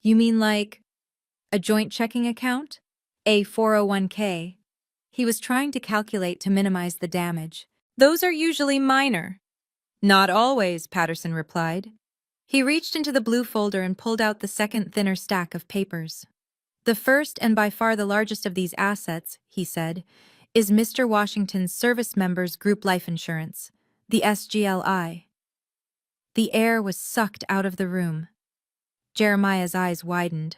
You mean like a joint checking account? A 401k? He was trying to calculate to minimize the damage. Those are usually minor. Not always, Patterson replied. He reached into the blue folder and pulled out the second thinner stack of papers. The first and by far the largest of these assets, he said, is Mr. Washington's service members' group life insurance, the SGLI. The air was sucked out of the room. Jeremiah's eyes widened.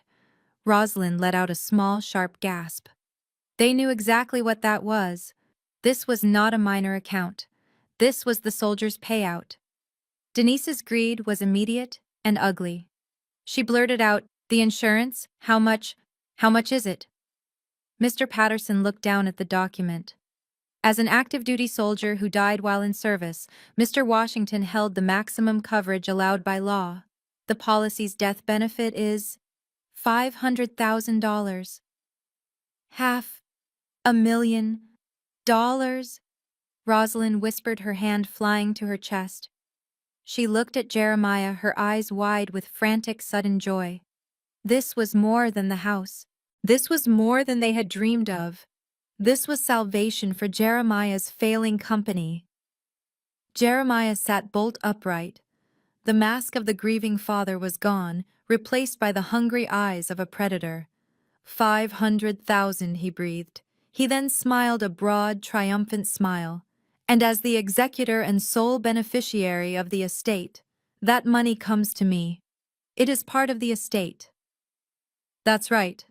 Rosalind let out a small, sharp gasp. They knew exactly what that was. This was not a minor account. This was the soldier's payout. Denise's greed was immediate and ugly. She blurted out, "The insurance? How much? How much is it?" Mr. Patterson looked down at the document. As an active-duty soldier who died while in service, Mr. Washington held the maximum coverage allowed by law. The policy's death benefit is $500,000. $500,000? Rosalind whispered, her hand flying to her chest. She looked at Jeremiah, her eyes wide with frantic, sudden joy. This was more than the house. This was more than they had dreamed of. This was salvation for Jeremiah's failing company. Jeremiah sat bolt upright. The mask of the grieving father was gone, replaced by the hungry eyes of a predator. 500,000, he breathed. He then smiled a broad, triumphant smile. And as the executor and sole beneficiary of the estate, that money comes to me. It is part of the estate. That's right,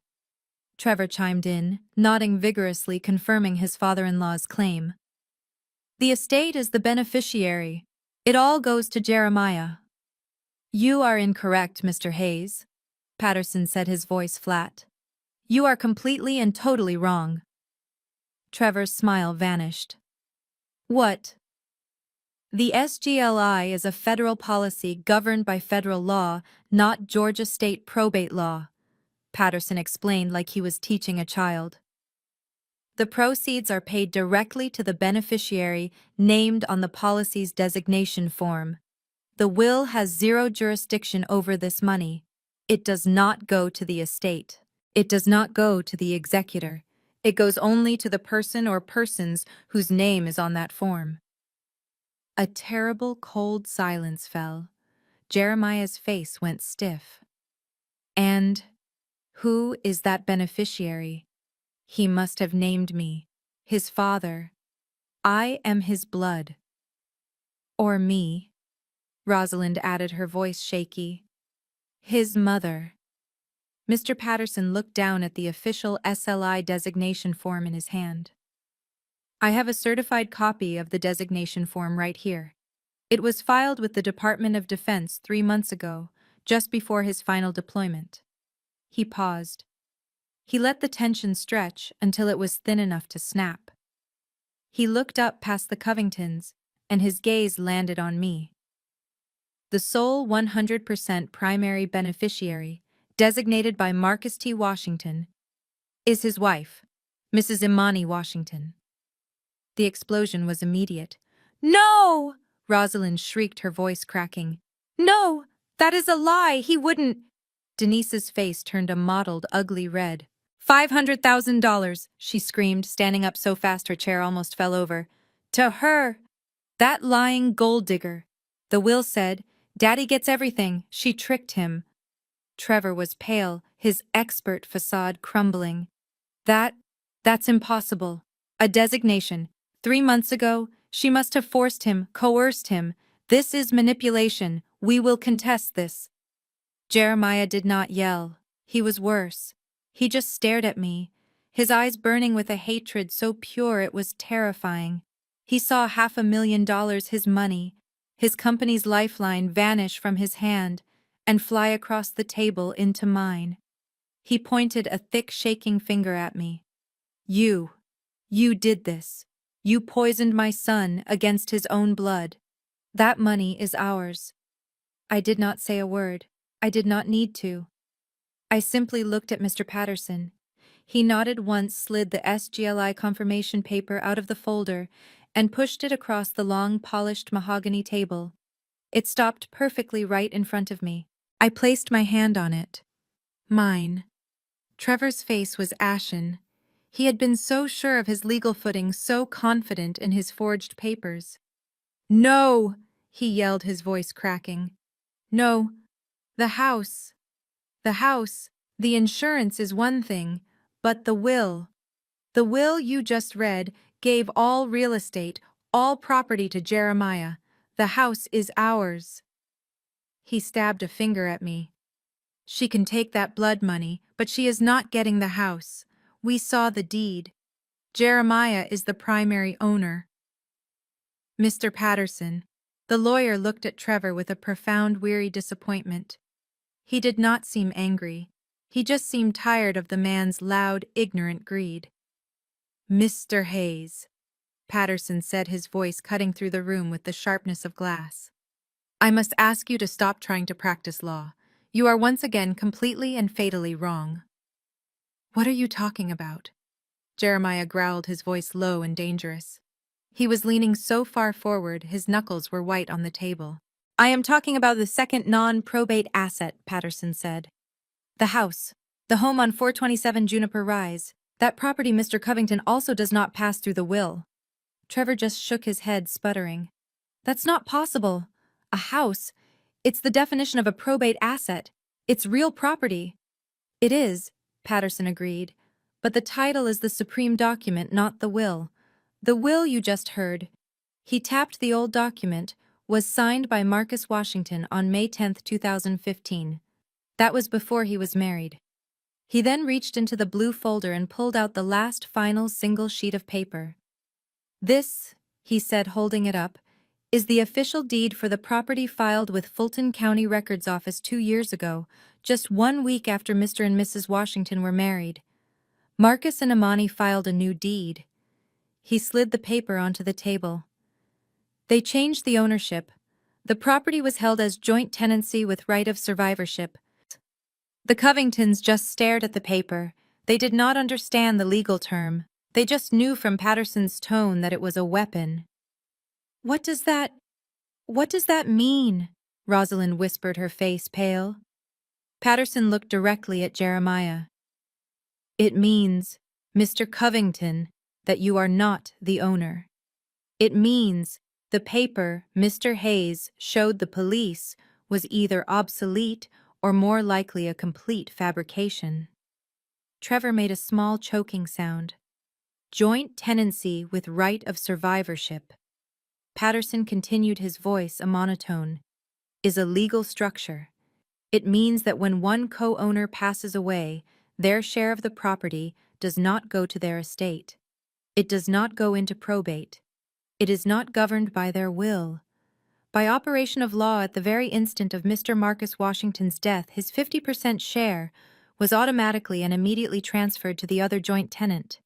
Trevor chimed in, nodding vigorously, confirming his father-in-law's claim. The estate is the beneficiary. It all goes to Jeremiah. You are incorrect, Mr. Hayes, Patterson said, his voice flat. You are completely and totally wrong. Trevor's smile vanished. What? The SGLI is a federal policy governed by federal law, not Georgia state probate law, Patterson explained like he was teaching a child. The proceeds are paid directly to the beneficiary named on the policy's designation form. The will has zero jurisdiction over this money. It does not go to the estate. It does not go to the executor. It goes only to the person or persons whose name is on that form. A terrible, cold silence fell. Jeremiah's face went stiff. And who is that beneficiary? He must have named me. His father. I am his blood. Or me, Rosalind added, her voice shaky. His mother. Mr. Patterson looked down at the official SLI designation form in his hand. I have a certified copy of the designation form right here. It was filed with the Department of Defense 3 months ago, just before his final deployment. He paused. He let the tension stretch until it was thin enough to snap. He looked up past the Covingtons, and his gaze landed on me. The sole 100% primary beneficiary, designated by Marcus T. Washington, is his wife, Mrs. Imani Washington. The explosion was immediate. No! Rosalind shrieked, her voice cracking. No! That is a lie! He wouldn't… Denise's face turned a mottled, ugly red. $500,000, she screamed, standing up so fast her chair almost fell over. To her! That lying gold digger. The will said, Daddy gets everything. She tricked him. Trevor was pale, his expert facade crumbling. That's impossible. A designation. 3 months ago, she must have forced him, coerced him. This is manipulation. We will contest this. Jeremiah did not yell. He was worse. He just stared at me, his eyes burning with a hatred so pure it was terrifying. He saw $500,000, his money, his company's lifeline, vanish from his hand and fly across the table into mine. He pointed a thick, shaking finger at me. You did this. You poisoned my son against his own blood. That money is ours. I did not say a word. I did not need to. I simply looked at Mr. Patterson. He nodded once, slid the SGLI confirmation paper out of the folder, and pushed it across the long, polished mahogany table. It stopped perfectly right in front of me. I placed my hand on it. Mine. Trevor's face was ashen. He had been so sure of his legal footing, so confident in his forged papers. "No!" he yelled, his voice cracking. "No. The house. The house. The insurance is one thing, but the will. The will you just read gave all real estate, all property to Jeremiah. The house is ours." He stabbed a finger at me. "She can take that blood money, but she is not getting the house. We saw the deed. Jeremiah is the primary owner." "Mr. Patterson." The lawyer looked at Trevor with a profound, weary disappointment. He did not seem angry. He just seemed tired of the man's loud, ignorant greed. "Mr. Hayes," Patterson said, his voice cutting through the room with the sharpness of glass, "I must ask you to stop trying to practice law. You are once again completely and fatally wrong." "What are you talking about?" Jeremiah growled, his voice low and dangerous. He was leaning so far forward, his knuckles were white on the table. "I am talking about the second non-probate asset," Patterson said. "The house. The home on 427 Juniper Rise. That property Mr. Covington also does not pass through the will." Trevor just shook his head, sputtering. "That's not possible. A house. It's the definition of a probate asset. It's real property." "It is," Patterson agreed, "but the title is the supreme document, not the will. The will you just heard." He tapped the old document, was signed by Marcus Washington on May 10, 2015. That was before he was married. He then reached into the blue folder and pulled out the last final single sheet of paper. "This," he said, holding it up, "is the official deed for the property filed with Fulton County Records Office 2 years ago, just 1 week after Mr. and Mrs. Washington were married. Marcus and Imani filed a new deed." He slid the paper onto the table. "They changed the ownership. The property was held as joint tenancy with right of survivorship." The Covingtons just stared at the paper. They did not understand the legal term. They just knew from Patterson's tone that it was a weapon. What does that mean?" Rosalind whispered, her face pale. Patterson looked directly at Jeremiah. "It means, Mr. Covington, that you are not the owner. It means the paper Mr. Hayes showed the police was either obsolete or more likely a complete fabrication." Trevor made a small choking sound. "Joint tenancy with right of survivorship," Patterson continued, his voice a monotone, "is a legal structure. It means that when one co-owner passes away, their share of the property does not go to their estate. It does not go into probate. It is not governed by their will. By operation of law, at the very instant of Mr. Marcus Washington's death, his 50% share was automatically and immediately transferred to the other joint tenant."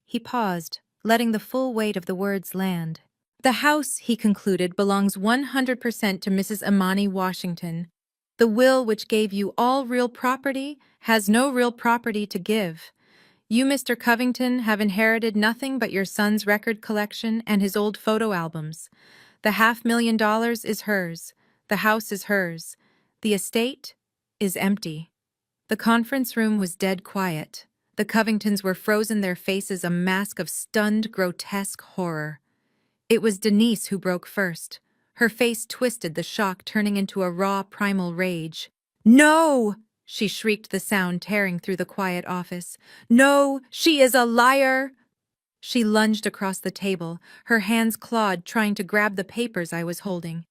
He paused, letting the full weight of the words land. "The house," he concluded, "belongs 100% to Mrs. Imani Washington. The will which gave you all real property has no real property to give. You, Mr. Covington, have inherited nothing but your son's record collection and his old photo albums. The $500,000 is hers. The house is hers. The estate is empty." The conference room was dead quiet. The Covingtons were frozen, their faces a mask of stunned, grotesque horror. It was Denise who broke first. Her face twisted, the shock turning into a raw, primal rage. "No!" she shrieked, the sound tearing through the quiet office. "No, she is a liar!" She lunged across the table, her hands clawed, trying to grab the papers I was holding.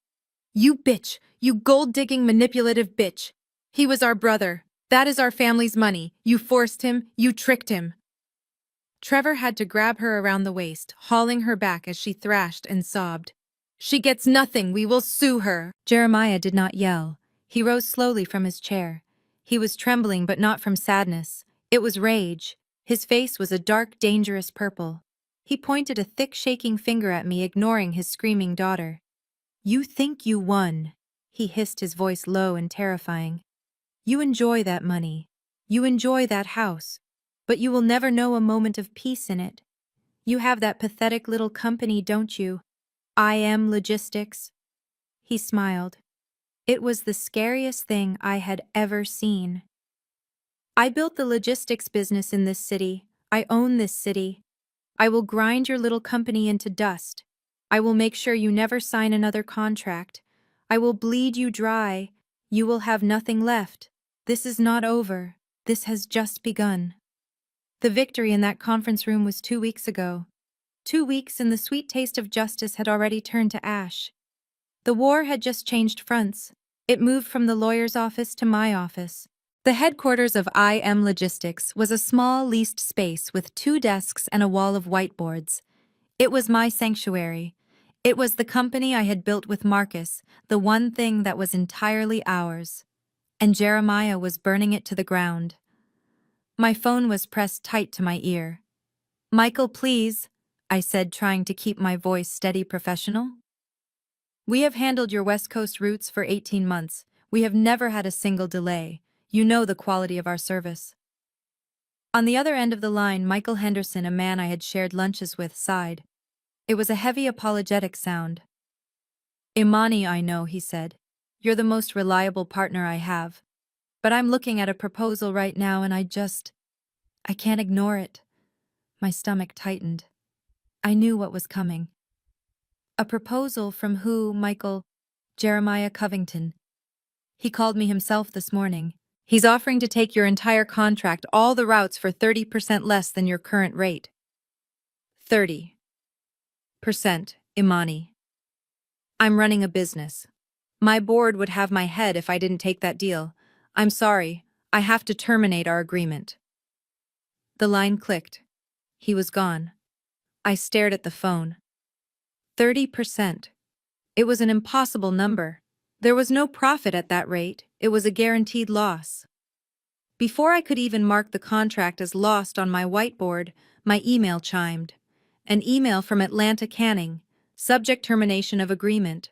"You bitch! You gold-digging, manipulative bitch! He was our brother. That is our family's money. You forced him. You tricked him." Trevor had to grab her around the waist, hauling her back as she thrashed and sobbed. "She gets nothing. We will sue her." Jeremiah did not yell. He rose slowly from his chair. He was trembling, but not from sadness. It was rage. His face was a dark, dangerous purple. He pointed a thick, shaking finger at me, ignoring his screaming daughter. "You think you won," he hissed, his voice low and terrifying. "You enjoy that money. You enjoy that house. But you will never know a moment of peace in it. You have that pathetic little company, don't you? I Am Logistics. He smiled. It was the scariest thing I had ever seen. I built the logistics business in this city. I own this city. I will grind your little company into dust. I will make sure you never sign another contract. I will bleed you dry. You will have nothing left. This is not over. This has just begun. The victory in that conference room was 2 weeks ago. 2 weeks and the sweet taste of justice had already turned to ash. The war had just changed fronts. It moved from the lawyer's office to my office. The headquarters of IM Logistics was a small leased space with 2 desks and a wall of whiteboards. It was my sanctuary. It was the company I had built with Marcus, the one thing that was entirely ours. And Jeremiah was burning it to the ground. My phone was pressed tight to my ear. "Michael, please," I said, trying to keep my voice steady professional. "We have handled your West Coast routes for 18 months. We have never had a single delay. You know the quality of our service." On the other end of the line, Michael Henderson, a man I had shared lunches with, sighed. It was a heavy, apologetic sound. "Imani, I know," he said. "You're the most reliable partner I have. But I'm looking at a proposal right now and I can't ignore it." My stomach tightened. I knew what was coming. A proposal from who, Michael? Jeremiah Covington. He called me himself this morning. He's offering to take your entire contract, all the routes, for 30% less than your current rate. 30%, Imani. I'm running a business. My board would have my head if I didn't take that deal. I'm sorry, I have to terminate our agreement. The line clicked. He was gone. I stared at the phone. 30%. It was an impossible number. There was no profit at that rate. It was a guaranteed loss. Before I could even mark the contract as lost on my whiteboard, my email chimed. An email from Atlanta Canning. Subject: termination of agreement.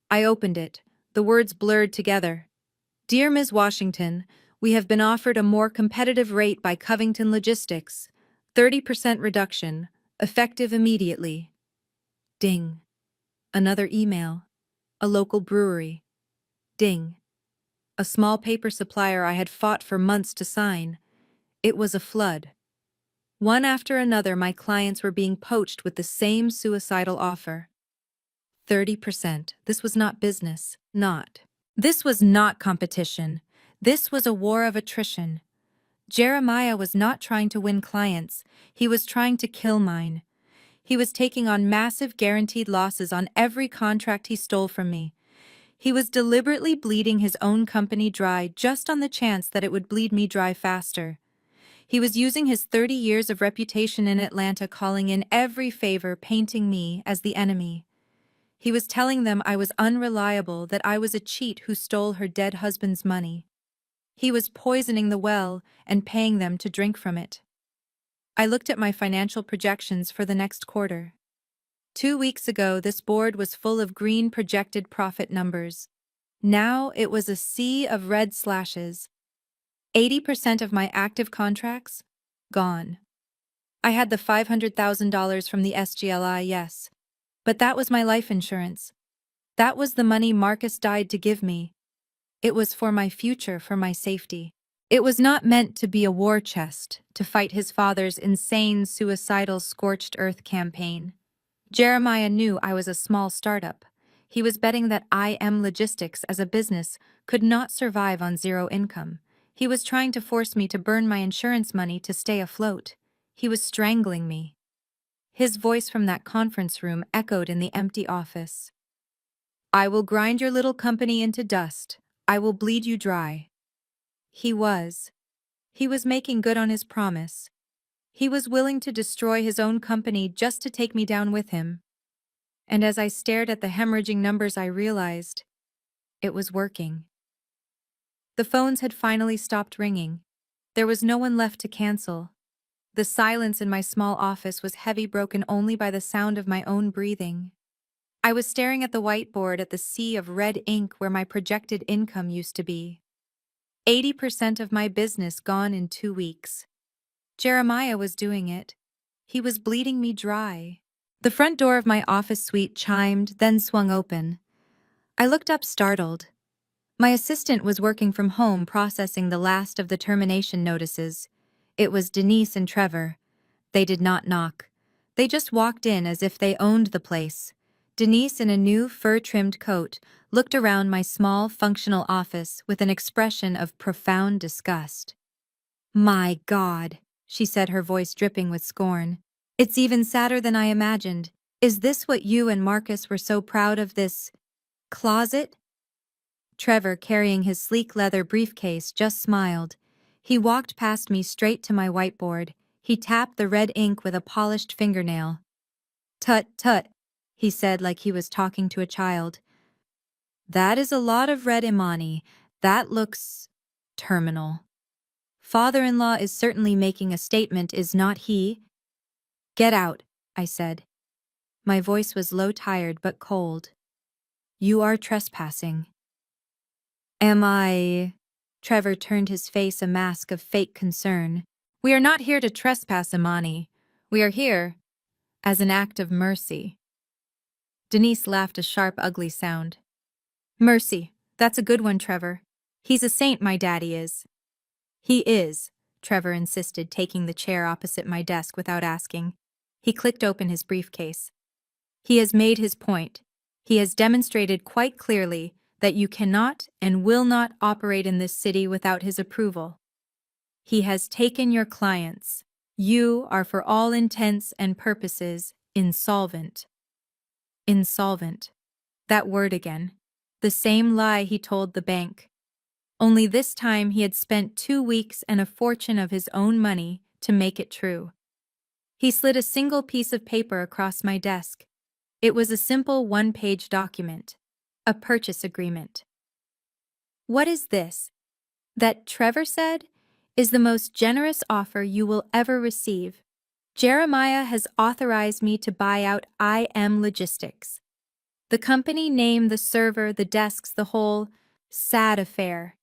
I opened it. The words blurred together. "Dear Ms. Washington, we have been offered a more competitive rate by Covington Logistics. 30% reduction, effective immediately." Ding. Another email. A local brewery. Ding. A small paper supplier I had fought for months to sign. It was a flood. One after another, my clients were being poached with the same suicidal offer. 30%. This was not business. Not. This was not competition. This was a war of attrition. Jeremiah was not trying to win clients. He was trying to kill mine. He was taking on massive guaranteed losses on every contract he stole from me. He was deliberately bleeding his own company dry just on the chance that it would bleed me dry faster. He was using his 30 years of reputation in Atlanta, calling in every favor, painting me as the enemy. He was telling them I was unreliable, that I was a cheat who stole her dead husband's money. He was poisoning the well and paying them to drink from it. I looked at my financial projections for the next quarter. 2 weeks ago, this board was full of green projected profit numbers. Now it was a sea of red slashes. 80% of my active contracts? Gone. I had the $500,000 from the SGLI, yes. But that was my life insurance. That was the money Marcus died to give me. It was for my future, for my safety. It was not meant to be a war chest to fight his father's insane, suicidal, scorched earth campaign. Jeremiah knew I was a small startup. He was betting that IM Logistics as a business could not survive on zero income. He was trying to force me to burn my insurance money to stay afloat. He was strangling me. His voice from that conference room echoed in the empty office. "I will grind your little company into dust. I will bleed you dry." He was. He was making good on his promise. He was willing to destroy his own company just to take me down with him. And as I stared at the hemorrhaging numbers, I realized it was working. The phones had finally stopped ringing. There was no one left to cancel. The silence in my small office was heavy, broken only by the sound of my own breathing. I was staring at the whiteboard, at the sea of red ink where my projected income used to be. 80% of my business gone in 2 weeks. Jeremiah was doing it. He was bleeding me dry. The front door of my office suite chimed, then swung open. I looked up startled. My assistant was working from home processing the last of the termination notices. It was Denise and Trevor. They did not knock. They just walked in as if they owned the place. Denise, in a new fur-trimmed coat, looked around my small, functional office with an expression of profound disgust. "My God," she said, her voice dripping with scorn. "It's even sadder than I imagined. Is this what you and Marcus were so proud of, this closet?" Trevor, carrying his sleek leather briefcase, just smiled. He walked past me straight to my whiteboard. He tapped the red ink with a polished fingernail. "Tut, tut," he said like he was talking to a child. "That is a lot of red, Imani. That looks terminal. Father-in-law is certainly making a statement, is not he?" "Get out," I said. My voice was low, tired, but cold. "You are trespassing." "Am I?" Trevor turned his face a mask of fake concern. "We are not here to trespass, Imani. We are here as an act of mercy." Denise laughed a sharp, ugly sound. "Mercy, that's a good one, Trevor. He's a saint, my daddy is." "He is," Trevor insisted, taking the chair opposite my desk without asking. He clicked open his briefcase. "He has made his point. He has demonstrated quite clearly that you cannot and will not operate in this city without his approval. He has taken your clients. You are, for all intents and purposes, insolvent." Insolvent. That word again. The same lie he told the bank. Only this time he had spent 2 weeks and a fortune of his own money to make it true. He slid a single piece of paper across my desk. It was a simple one-page document. A purchase agreement. "What is this? That," Trevor said, "is the most generous offer you will ever receive. Jeremiah has authorized me to buy out IM Logistics. The company name, the server, the desks, the whole sad affair.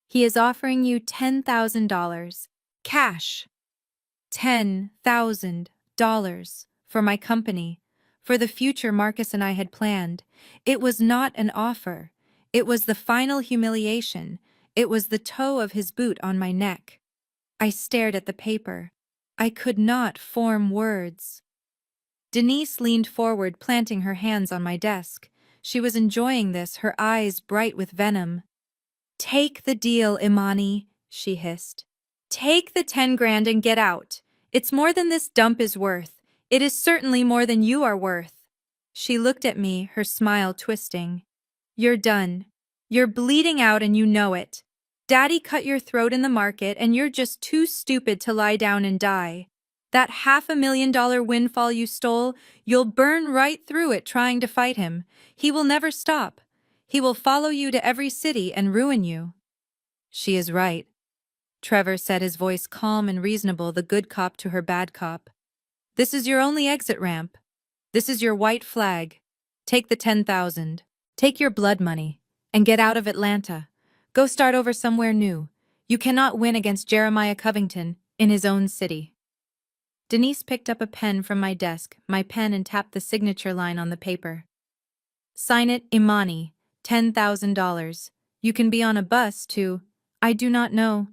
He is offering you $10,000. Cash. $10,000 for my company, for the future Marcus and I had planned. It was not an offer. It was the final humiliation. It was the toe of his boot on my neck." I stared at the paper. I could not form words. Denise leaned forward, planting her hands on my desk. She was enjoying this, her eyes bright with venom. "Take the deal, Imani," she hissed. "Take the 10 grand and get out. It's more than this dump is worth. It is certainly more than you are worth." She looked at me, her smile twisting. "You're done. You're bleeding out and you know it. Daddy cut your throat in the market and you're just too stupid to lie down and die. That $500,000 windfall you stole, you'll burn right through it trying to fight him. He will never stop. He will follow you to every city and ruin you." "She is right," Trevor said, his voice calm and reasonable, the good cop to her bad cop. "This is your only exit ramp. This is your white flag. Take the 10,000. Take your blood money and get out of Atlanta. Go start over somewhere new. You cannot win against Jeremiah Covington in his own city." Denise picked up a pen from my desk, my pen, and tapped the signature line on the paper. "Sign it, Imani. $10,000. You can be on a bus to, I do not know,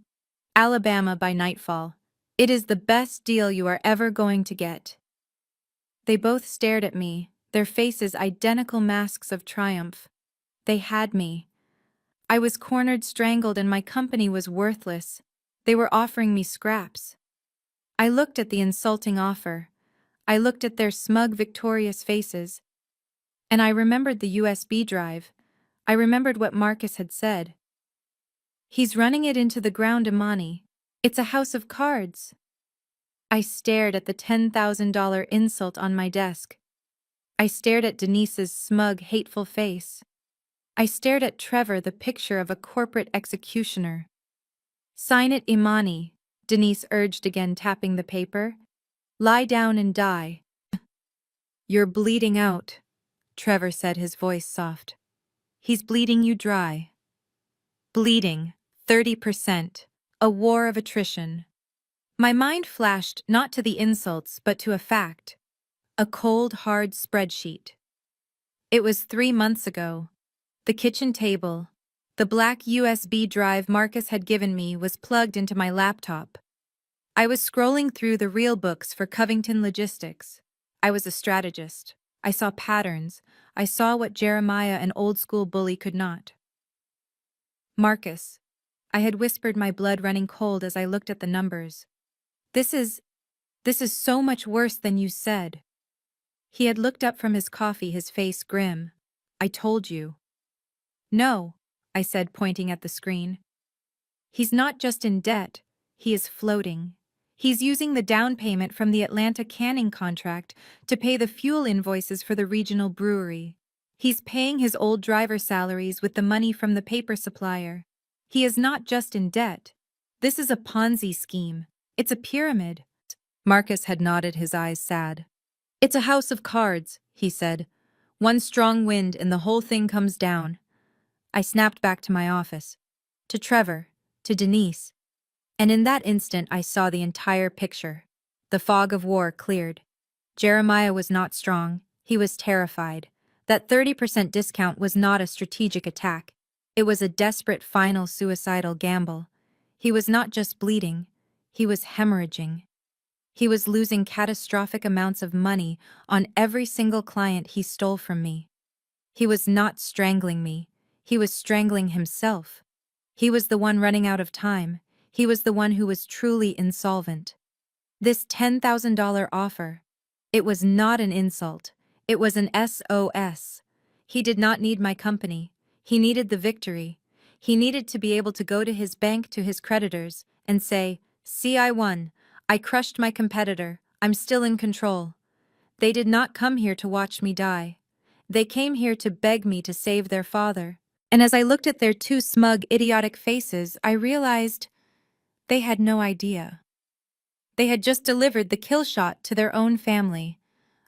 Alabama by nightfall. It is the best deal you are ever going to get." They both stared at me, their faces identical masks of triumph. They had me. I was cornered, strangled, and my company was worthless. They were offering me scraps. I looked at the insulting offer. I looked at their smug, victorious faces. And I remembered the USB drive. I remembered what Marcus had said. "He's running it into the ground, Imani. It's a house of cards." I stared at the $10,000 insult on my desk. I stared at Denise's smug, hateful face. I stared at Trevor, the picture of a corporate executioner. "Sign it, Imani," Denise urged again, tapping the paper. "Lie down and die." "You're bleeding out," Trevor said, his voice soft. "He's bleeding you dry." Bleeding, 30%. A war of attrition. My mind flashed not to the insults but to a fact. A cold, hard spreadsheet. It was 3 months ago. The kitchen table, the black USB drive Marcus had given me, was plugged into my laptop. I was scrolling through the real books for Covington Logistics. I was a strategist. I saw patterns. I saw what Jeremiah, an old-school bully, could not. Marcus. I had whispered, my blood running cold as I looked at the numbers. This is so much worse than you said. He had looked up from his coffee, his face grim. I told you. No, I said, pointing at the screen. He's not just in debt, he is floating. He's using the down payment from the Atlanta canning contract to pay the fuel invoices for the regional brewery. He's paying his old driver salaries with the money from the paper supplier. He is not just in debt. This is a Ponzi scheme. It's a pyramid. Marcus had nodded, his eyes sad. It's a house of cards, he said. One strong wind and the whole thing comes down. I snapped back to my office. To Trevor. To Denise. And in that instant I saw the entire picture. The fog of war cleared. Jeremiah was not strong. He was terrified. That 30% discount was not a strategic attack. It was a desperate final suicidal gamble. He was not just bleeding. He was hemorrhaging. He was losing catastrophic amounts of money on every single client he stole from me. He was not strangling me. He was strangling himself. He was the one running out of time. He was the one who was truly insolvent. This $10,000 offer. It was not an insult. It was an SOS. He did not need my company. He needed the victory. He needed to be able to go to his bank, to his creditors, and say, "See, I won. I crushed my competitor. I'm still in control." They did not come here to watch me die. They came here to beg me to save their father. And as I looked at their two smug, idiotic faces, I realized they had no idea. They had just delivered the kill shot to their own family.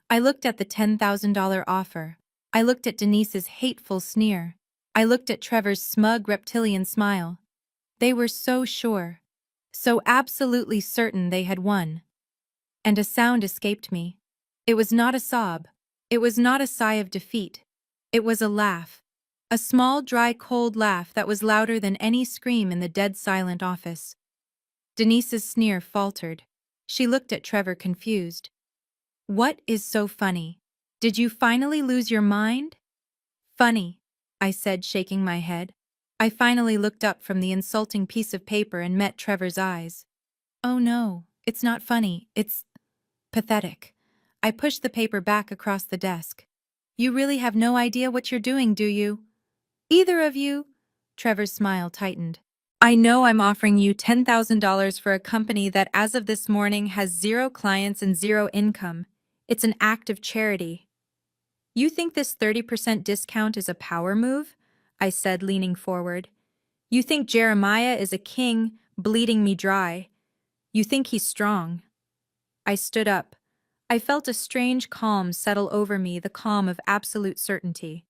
I looked at the $10,000 offer. I looked at Denise's hateful sneer. I looked at Trevor's smug, reptilian smile. They were so sure, so absolutely certain they had won. And a sound escaped me. It was not a sob. It was not a sigh of defeat. It was a laugh. A small, dry, cold laugh that was louder than any scream in the dead-silent office. Denise's sneer faltered. She looked at Trevor, confused. "What is so funny? Did you finally lose your mind?" "Funny," I said, shaking my head. I finally looked up from the insulting piece of paper and met Trevor's eyes. "Oh no, it's not funny, it's pathetic." I pushed the paper back across the desk. "You really have no idea what you're doing, do you? Either of you?" Trevor's smile tightened. "I know I'm offering you $10,000 for a company that as of this morning has 0 clients and 0 income. It's an act of charity." "You think this 30% discount is a power move?" I said, leaning forward. "You think Jeremiah is a king, bleeding me dry. You think he's strong." I stood up. I felt a strange calm settle over me, the calm of absolute certainty.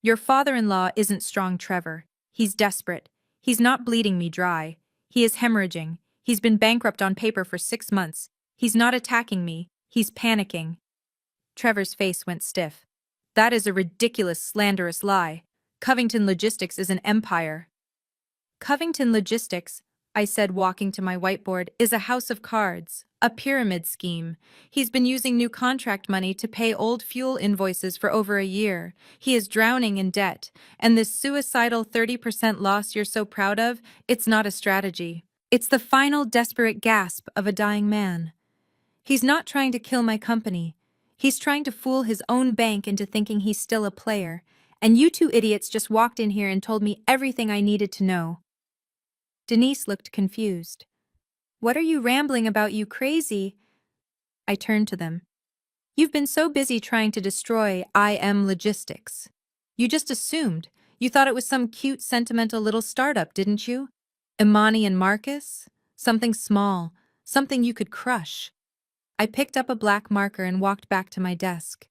"Your father-in-law isn't strong, Trevor. He's desperate. He's not bleeding me dry. He is hemorrhaging. He's been bankrupt on paper for 6 months. He's not attacking me. He's panicking." Trevor's face went stiff. "That is a ridiculous, slanderous lie. Covington Logistics is an empire." "Covington Logistics," I said, walking to my whiteboard, "is a house of cards, a pyramid scheme. He's been using new contract money to pay old fuel invoices for over a year. He is drowning in debt. And this suicidal 30% loss you're so proud of, it's not a strategy. It's the final desperate gasp of a dying man. He's not trying to kill my company. He's trying to fool his own bank into thinking he's still a player. And you two idiots just walked in here and told me everything I needed to know." Denise looked confused. "What are you rambling about, you crazy?" I turned to them. "You've been so busy trying to destroy IM Logistics. You just assumed. You thought it was some cute, sentimental little startup, didn't you? Imani and Marcus? Something small, something you could crush." I picked up a black marker and walked back to my desk.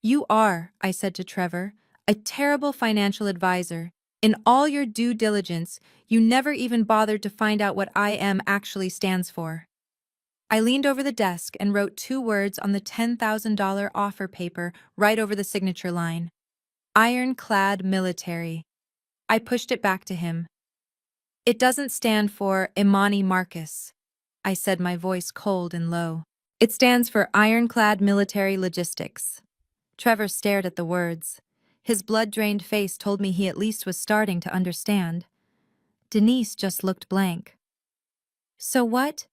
"You are," I said to Trevor, "a terrible financial advisor. In all your due diligence, you never even bothered to find out what IM actually stands for." I leaned over the desk and wrote 2 words on the $10,000 offer paper right over the signature line. Ironclad Military. I pushed it back to him. It doesn't stand for Imani Marcus, I said, my voice cold and low. It stands for Ironclad Military Logistics. Trevor stared at the words. His blood-drained face told me he at least was starting to understand. Denise just looked blank. So what?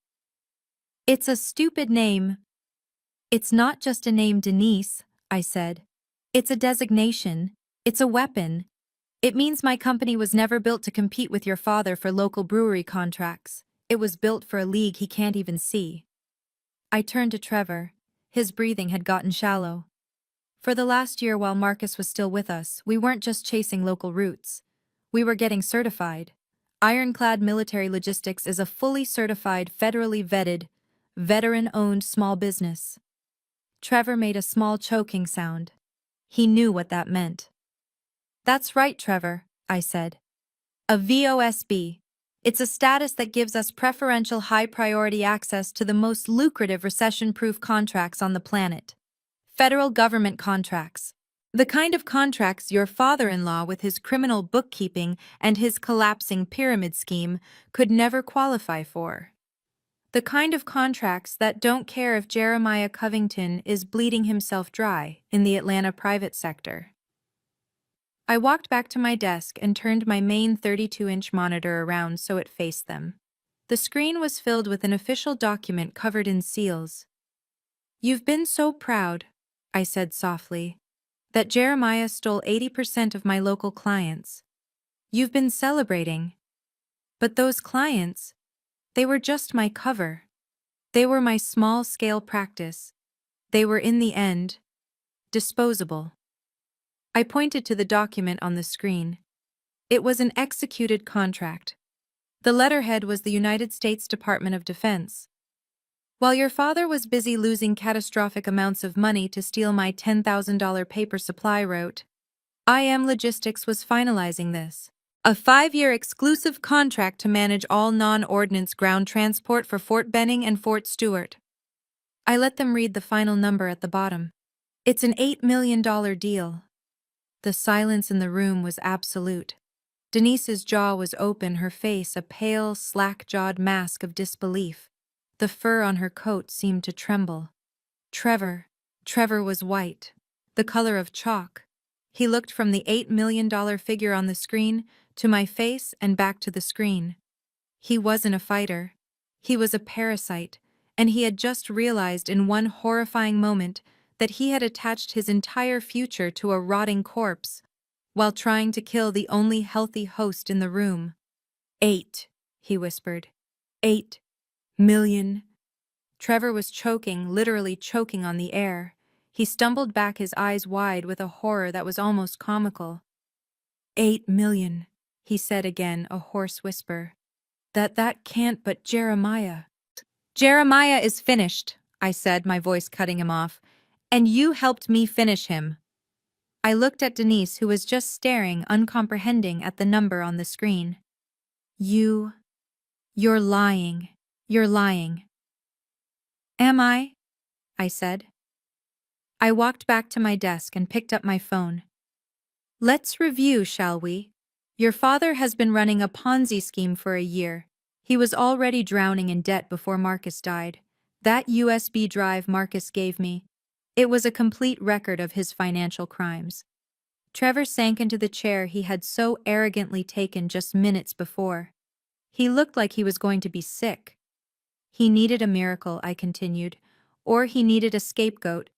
It's a stupid name. It's not just a name, Denise, I said. It's a designation. It's a weapon. It means my company was never built to compete with your father for local brewery contracts. It was built for a league he can't even see. I turned to Trevor. His breathing had gotten shallow. For the last year while Marcus was still with us, we weren't just chasing local routes. We were getting certified. Ironclad Military Logistics is a fully certified, federally vetted, veteran-owned small business. Trevor made a small choking sound. He knew what that meant. That's right, Trevor, I said. A VOSB. It's a status that gives us preferential high-priority access to the most lucrative recession-proof contracts on the planet. Federal government contracts. The kind of contracts your father-in-law with his criminal bookkeeping and his collapsing pyramid scheme could never qualify for. The kind of contracts that don't care if Jeremiah Covington is bleeding himself dry in the Atlanta private sector. I walked back to my desk and turned my main 32-inch monitor around so it faced them. The screen was filled with an official document covered in seals. You've been so proud, I said softly, that Jeremiah stole 80% of my local clients. You've been celebrating. But those clients, they were just my cover. They were my small-scale practice. They were, in the end, disposable. I pointed to the document on the screen. It was an executed contract. The letterhead was the United States Department of Defense. While your father was busy losing catastrophic amounts of money to steal my $10,000 paper supply route, IM Logistics was finalizing this. A 5-year exclusive contract to manage all non-ordnance ground transport for Fort Benning and Fort Stewart. I let them read the final number at the bottom. It's an $8 million deal. The silence in the room was absolute. Denise's jaw was open, her face a pale, slack-jawed mask of disbelief. The fur on her coat seemed to tremble. Trevor was white, the color of chalk. He looked from the $8 million figure on the screen to my face and back to the screen. He wasn't a fighter. He was a parasite, and he had just realized in one horrifying moment that he had attached his entire future to a rotting corpse, while trying to kill the only healthy host in the room. 8, he whispered. 8 million. Trevor was choking, literally choking on the air. He stumbled back, his eyes wide with a horror that was almost comical. 8 million, he said again, a hoarse whisper. That can't, but Jeremiah. Jeremiah is finished, I said, my voice cutting him off. And you helped me finish him. I looked at Denise, who was just staring, uncomprehending, at the number on the screen. You're lying. You're lying. Am I? I said. I walked back to my desk and picked up my phone. Let's review, shall we? Your father has been running a Ponzi scheme for a year. He was already drowning in debt before Marcus died. That USB drive Marcus gave me, it was a complete record of his financial crimes. Trevor sank into the chair he had so arrogantly taken just minutes before. He looked like he was going to be sick. He needed a miracle, I continued, or he needed a scapegoat.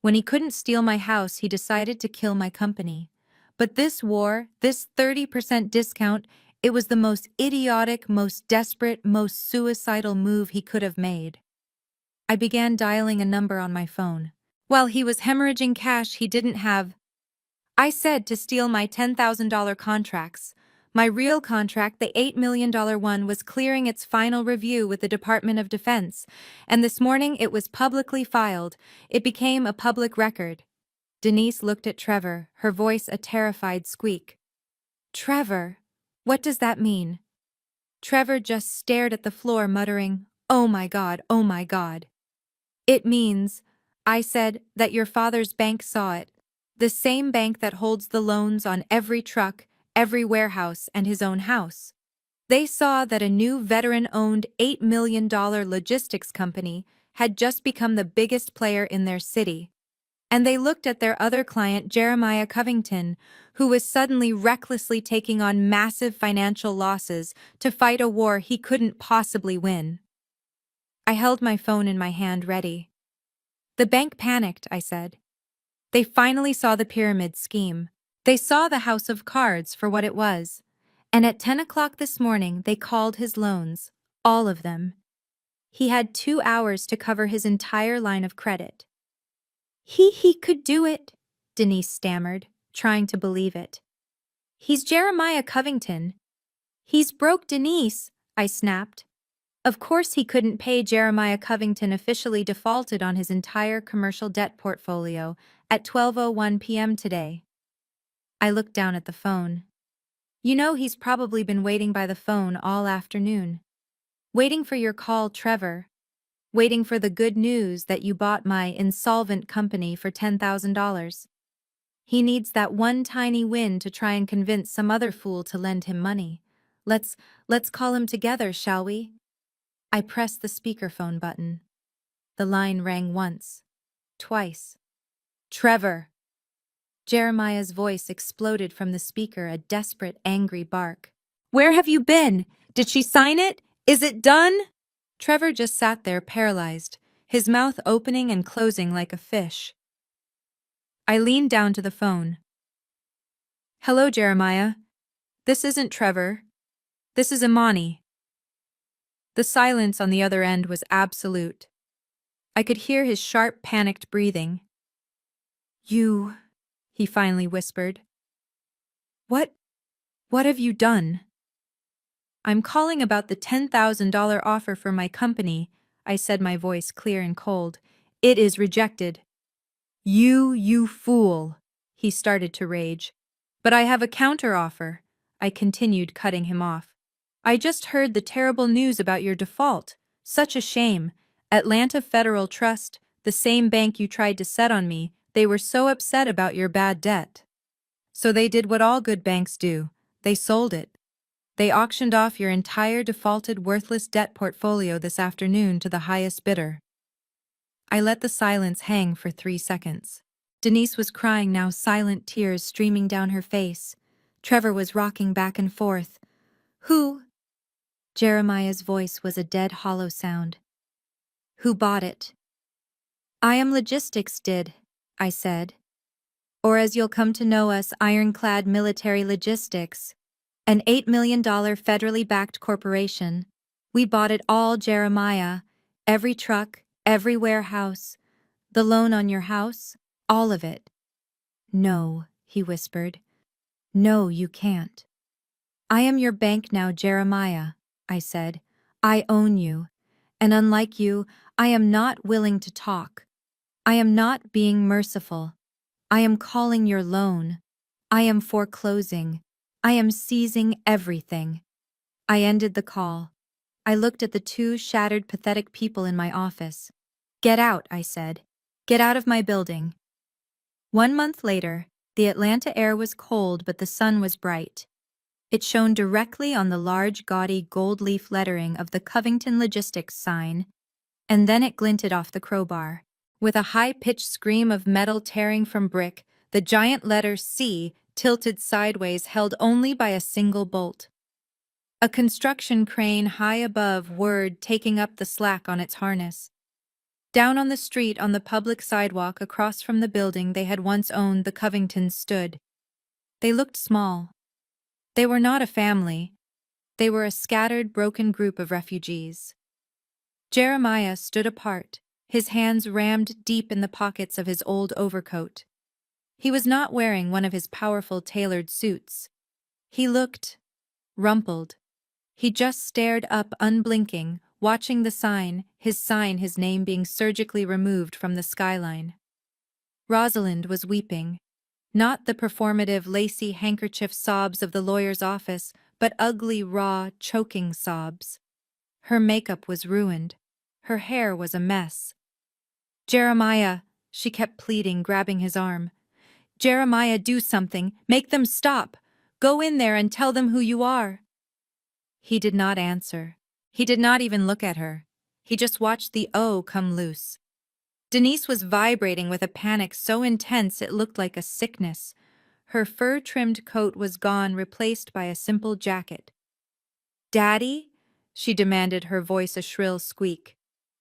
When he couldn't steal my house, he decided to kill my company. But this war, this 30% discount, it was the most idiotic, most desperate, most suicidal move he could have made. I began dialing a number on my phone. While he was hemorrhaging cash he didn't have, I said, to steal my $10,000 contracts. My real contract, the $8 million one, was clearing its final review with the Department of Defense, and this morning it was publicly filed. It became a public record. Denise looked at Trevor, her voice a terrified squeak. Trevor, what does that mean? Trevor just stared at the floor, muttering, Oh my God, oh my God. It means, I said, that your father's bank saw it. The same bank that holds the loans on every truck, every warehouse, and his own house. They saw that a new veteran-owned $8 million logistics company had just become the biggest player in their city. And they looked at their other client, Jeremiah Covington, who was suddenly recklessly taking on massive financial losses to fight a war he couldn't possibly win. I held my phone in my hand ready. The bank panicked, I said. They finally saw the pyramid scheme. They saw the house of cards for what it was. And at 10 o'clock this morning, they called his loans. All of them. He had 2 hours to cover his entire line of credit. He could do it, Denise stammered, trying to believe it. He's Jeremiah Covington. He's broke, Denise, I snapped. Of course he couldn't pay. Jeremiah Covington officially defaulted on his entire commercial debt portfolio at 12:01 p.m. today. I looked down at the phone. You know, he's probably been waiting by the phone all afternoon. Waiting for your call, Trevor. Waiting for the good news that you bought my insolvent company for $10,000. He needs that one tiny win to try and convince some other fool to lend him money. Let's call him together, shall we? I pressed the speakerphone button. The line rang once, twice. Trevor! Jeremiah's voice exploded from the speaker, a desperate, angry bark. Where have you been? Did she sign it? Is it done? Trevor just sat there paralyzed, his mouth opening and closing like a fish. I leaned down to the phone. Hello, Jeremiah. This isn't Trevor. This is Imani. The silence on the other end was absolute. I could hear his sharp, panicked breathing. You, he finally whispered. What have you done? I'm calling about the $10,000 offer for my company, I said, my voice clear and cold. It is rejected. You fool, he started to rage. But I have a counteroffer, I continued, cutting him off. I just heard the terrible news about your default. Such a shame. Atlanta Federal Trust, the same bank you tried to set on me, they were so upset about your bad debt. So they did what all good banks do. They sold it. They auctioned off your entire defaulted, worthless debt portfolio this afternoon to the highest bidder. I let the silence hang for 3 seconds. Denise was crying now, silent tears streaming down her face. Trevor was rocking back and forth. Who? Jeremiah's voice was a dead, hollow sound. Who bought it? I Am Logistics did, I said. Or as you'll come to know us, Ironclad Military Logistics, an $8 million federally backed corporation. We bought it all, Jeremiah. Every truck, every warehouse, the loan on your house, all of it. No, he whispered. No, you can't. I am your bank now, Jeremiah, I said. I own you. And unlike you, I am not willing to talk. I am not being merciful. I am calling your loan. I am foreclosing. I am seizing everything. I ended the call. I looked at the 2 shattered, pathetic people in my office. Get out, I said. Get out of my building. 1 month later, the Atlanta air was cold, but the sun was bright. It shone directly on the large, gaudy gold leaf lettering of the Covington Logistics sign, and then it glinted off the crowbar. With a high-pitched scream of metal tearing from brick, the giant letter C tilted sideways, held only by a single bolt. A construction crane high above whirred, taking up the slack on its harness. Down on the street, on the public sidewalk across from the building they had once owned, the Covingtons stood. They looked small. They were not a family. They were a scattered, broken group of refugees. Jeremiah stood apart, his hands rammed deep in the pockets of his old overcoat. He was not wearing one of his powerful tailored suits. He looked rumpled. He just stared up, unblinking, watching the sign, his name being surgically removed from the skyline. Rosalind was weeping. Not the performative, lacy handkerchief sobs of the lawyer's office, but ugly, raw, choking sobs. Her makeup was ruined. Her hair was a mess. Jeremiah, she kept pleading, grabbing his arm. Jeremiah, do something. Make them stop. Go in there and tell them who you are. He did not answer. He did not even look at her. He just watched the O come loose. Denise was vibrating with a panic so intense it looked like a sickness. Her fur-trimmed coat was gone, replaced by a simple jacket. "Daddy?" she demanded, her voice a shrill squeak.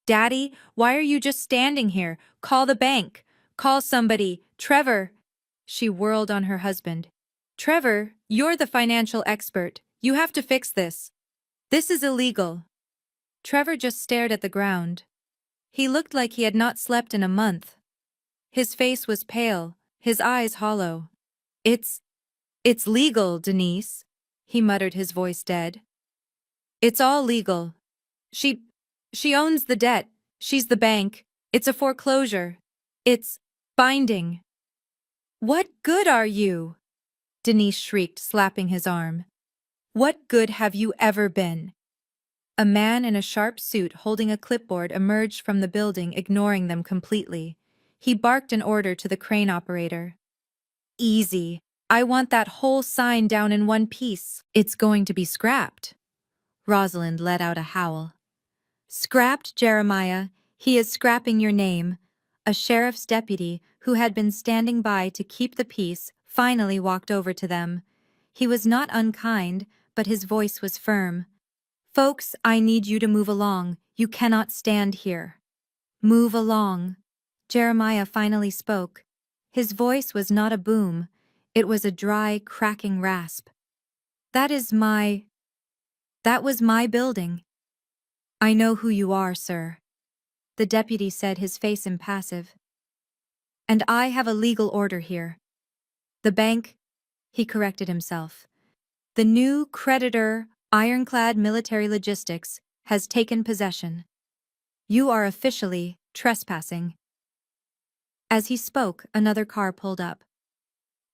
"Daddy, why are you just standing here? Call the bank. Call somebody. Trevor." She whirled on her husband. "Trevor, you're the financial expert. You have to fix this. This is illegal." Trevor just stared at the ground. He looked like he had not slept in a month. His face was pale, his eyes hollow. It's legal, Denise," he muttered, his voice dead. "It's all legal. She owns the debt. She's the bank. It's a foreclosure. It's binding." "What good are you?" Denise shrieked, slapping his arm. "What good have you ever been?" A man in a sharp suit holding a clipboard emerged from the building, ignoring them completely. He barked an order to the crane operator. "Easy. I want that whole sign down in one piece. It's going to be scrapped." Rosalind let out a howl. "Scrapped, Jeremiah. He is scrapping your name." A sheriff's deputy, who had been standing by to keep the peace, finally walked over to them. He was not unkind, but his voice was firm. "Folks, I need you to move along. You cannot stand here." "Move along." Jeremiah finally spoke. His voice was not a boom. It was a dry, cracking rasp. That was my building." "I know who you are, sir," the deputy said, his face impassive. "And I have a legal order here. The bank," he corrected himself. "The new creditor, Ironclad Military Logistics, has taken possession. You are officially trespassing." As he spoke, another car pulled up.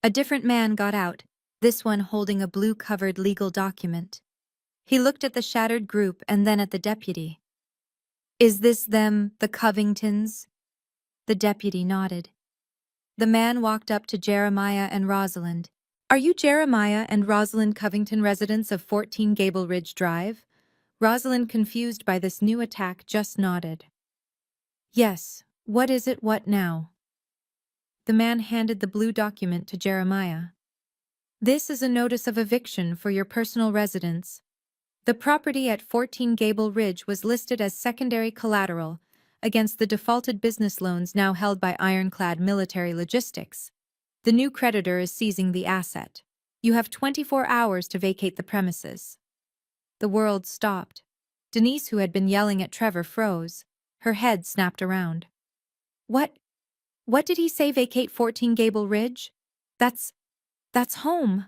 A different man got out, this one holding a blue-covered legal document. He looked at the shattered group and then at the deputy. "Is this them, the Covingtons?" The deputy nodded. The man walked up to Jeremiah and Rosalind. "Are you Jeremiah and Rosalind Covington, residents of 14 Gable Ridge Drive?" Rosalind, confused by this new attack, just nodded. "Yes. What is it? What now?" The man handed the blue document to Jeremiah. "This is a notice of eviction for your personal residence. The property at 14 Gable Ridge was listed as secondary collateral against the defaulted business loans now held by Ironclad Military Logistics. The new creditor is seizing the asset. You have 24 hours to vacate the premises." The world stopped. Denise, who had been yelling at Trevor, froze. Her head snapped around. What did he say, vacate 14 Gable Ridge? That's home."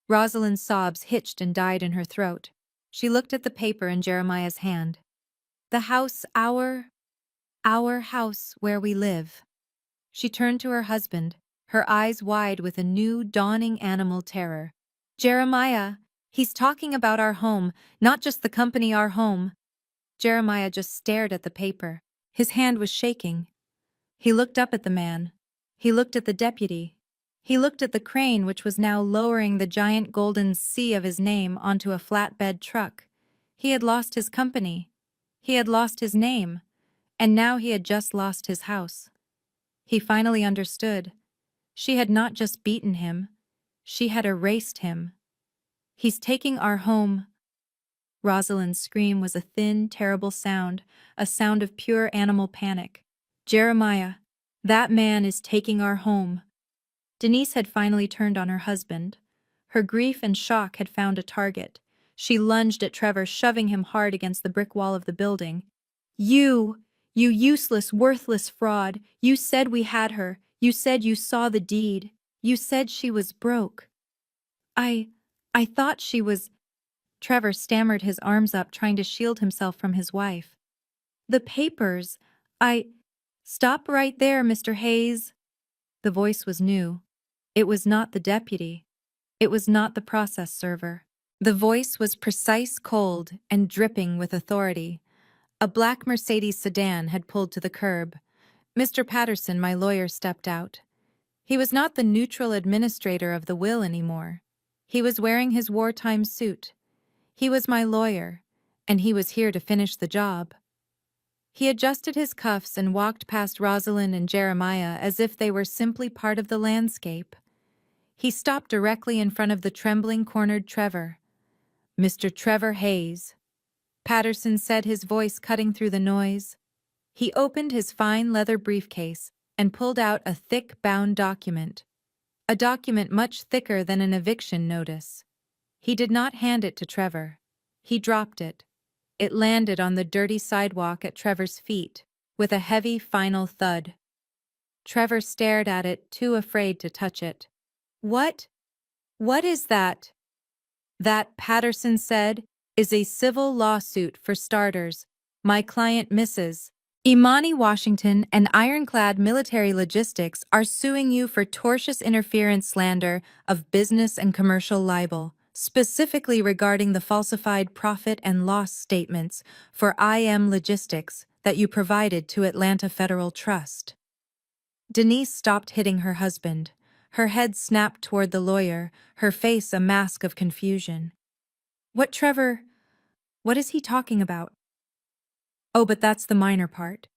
Rosalind's sobs hitched and died in her throat. She looked at the paper in Jeremiah's hand. "The house, our house where we live." She turned to her husband, her eyes wide with a new, dawning animal terror. "Jeremiah, he's talking about our home, not just the company, our home." Jeremiah just stared at the paper. His hand was shaking. He looked up at the man. He looked at the deputy. He looked at the crane, which was now lowering the giant golden C of his name onto a flatbed truck. He had lost his company. He had lost his name. And now he had just lost his house. He finally understood. She had not just beaten him. She had erased him. "He's taking our home." Rosalind's scream was a thin, terrible sound, a sound of pure animal panic. "Jeremiah, that man is taking our home." Denise had finally turned on her husband. Her grief and shock had found a target. She lunged at Trevor, shoving him hard against the brick wall of the building. You useless, worthless fraud. You said we had her. You said you saw the deed. You said she was broke." I thought she was—" Trevor stammered, his arms up, trying to shield himself from his wife. "The papers. Stop right there, Mr. Hayes." The voice was new. It was not the deputy. It was not the process server. The voice was precise, cold, and dripping with authority. A black Mercedes sedan had pulled to the curb. Mr. Patterson, my lawyer, stepped out. He was not the neutral administrator of the will anymore. He was wearing his wartime suit. He was my lawyer, and he was here to finish the job. He adjusted his cuffs and walked past Rosalind and Jeremiah as if they were simply part of the landscape. He stopped directly in front of the trembling, cornered Trevor. "Mr. Trevor Hayes," Patterson said, his voice cutting through the noise. He opened his fine leather briefcase and pulled out a thick, bound document. A document much thicker than an eviction notice. He did not hand it to Trevor. He dropped it. It landed on the dirty sidewalk at Trevor's feet, with a heavy final thud. Trevor stared at it, too afraid to touch it. "What? What is that?" "That," Patterson said, "is a civil lawsuit for starters. My client, Mrs. Imani Washington and Ironclad Military Logistics are suing you for tortious interference, slander of business and commercial libel, specifically regarding the falsified profit and loss statements for IM Logistics that you provided to Atlanta Federal Trust." Denise stopped hitting her husband. Her head snapped toward the lawyer, her face a mask of confusion. "What, Trevor? What is he talking about?" "Oh, but that's the minor part."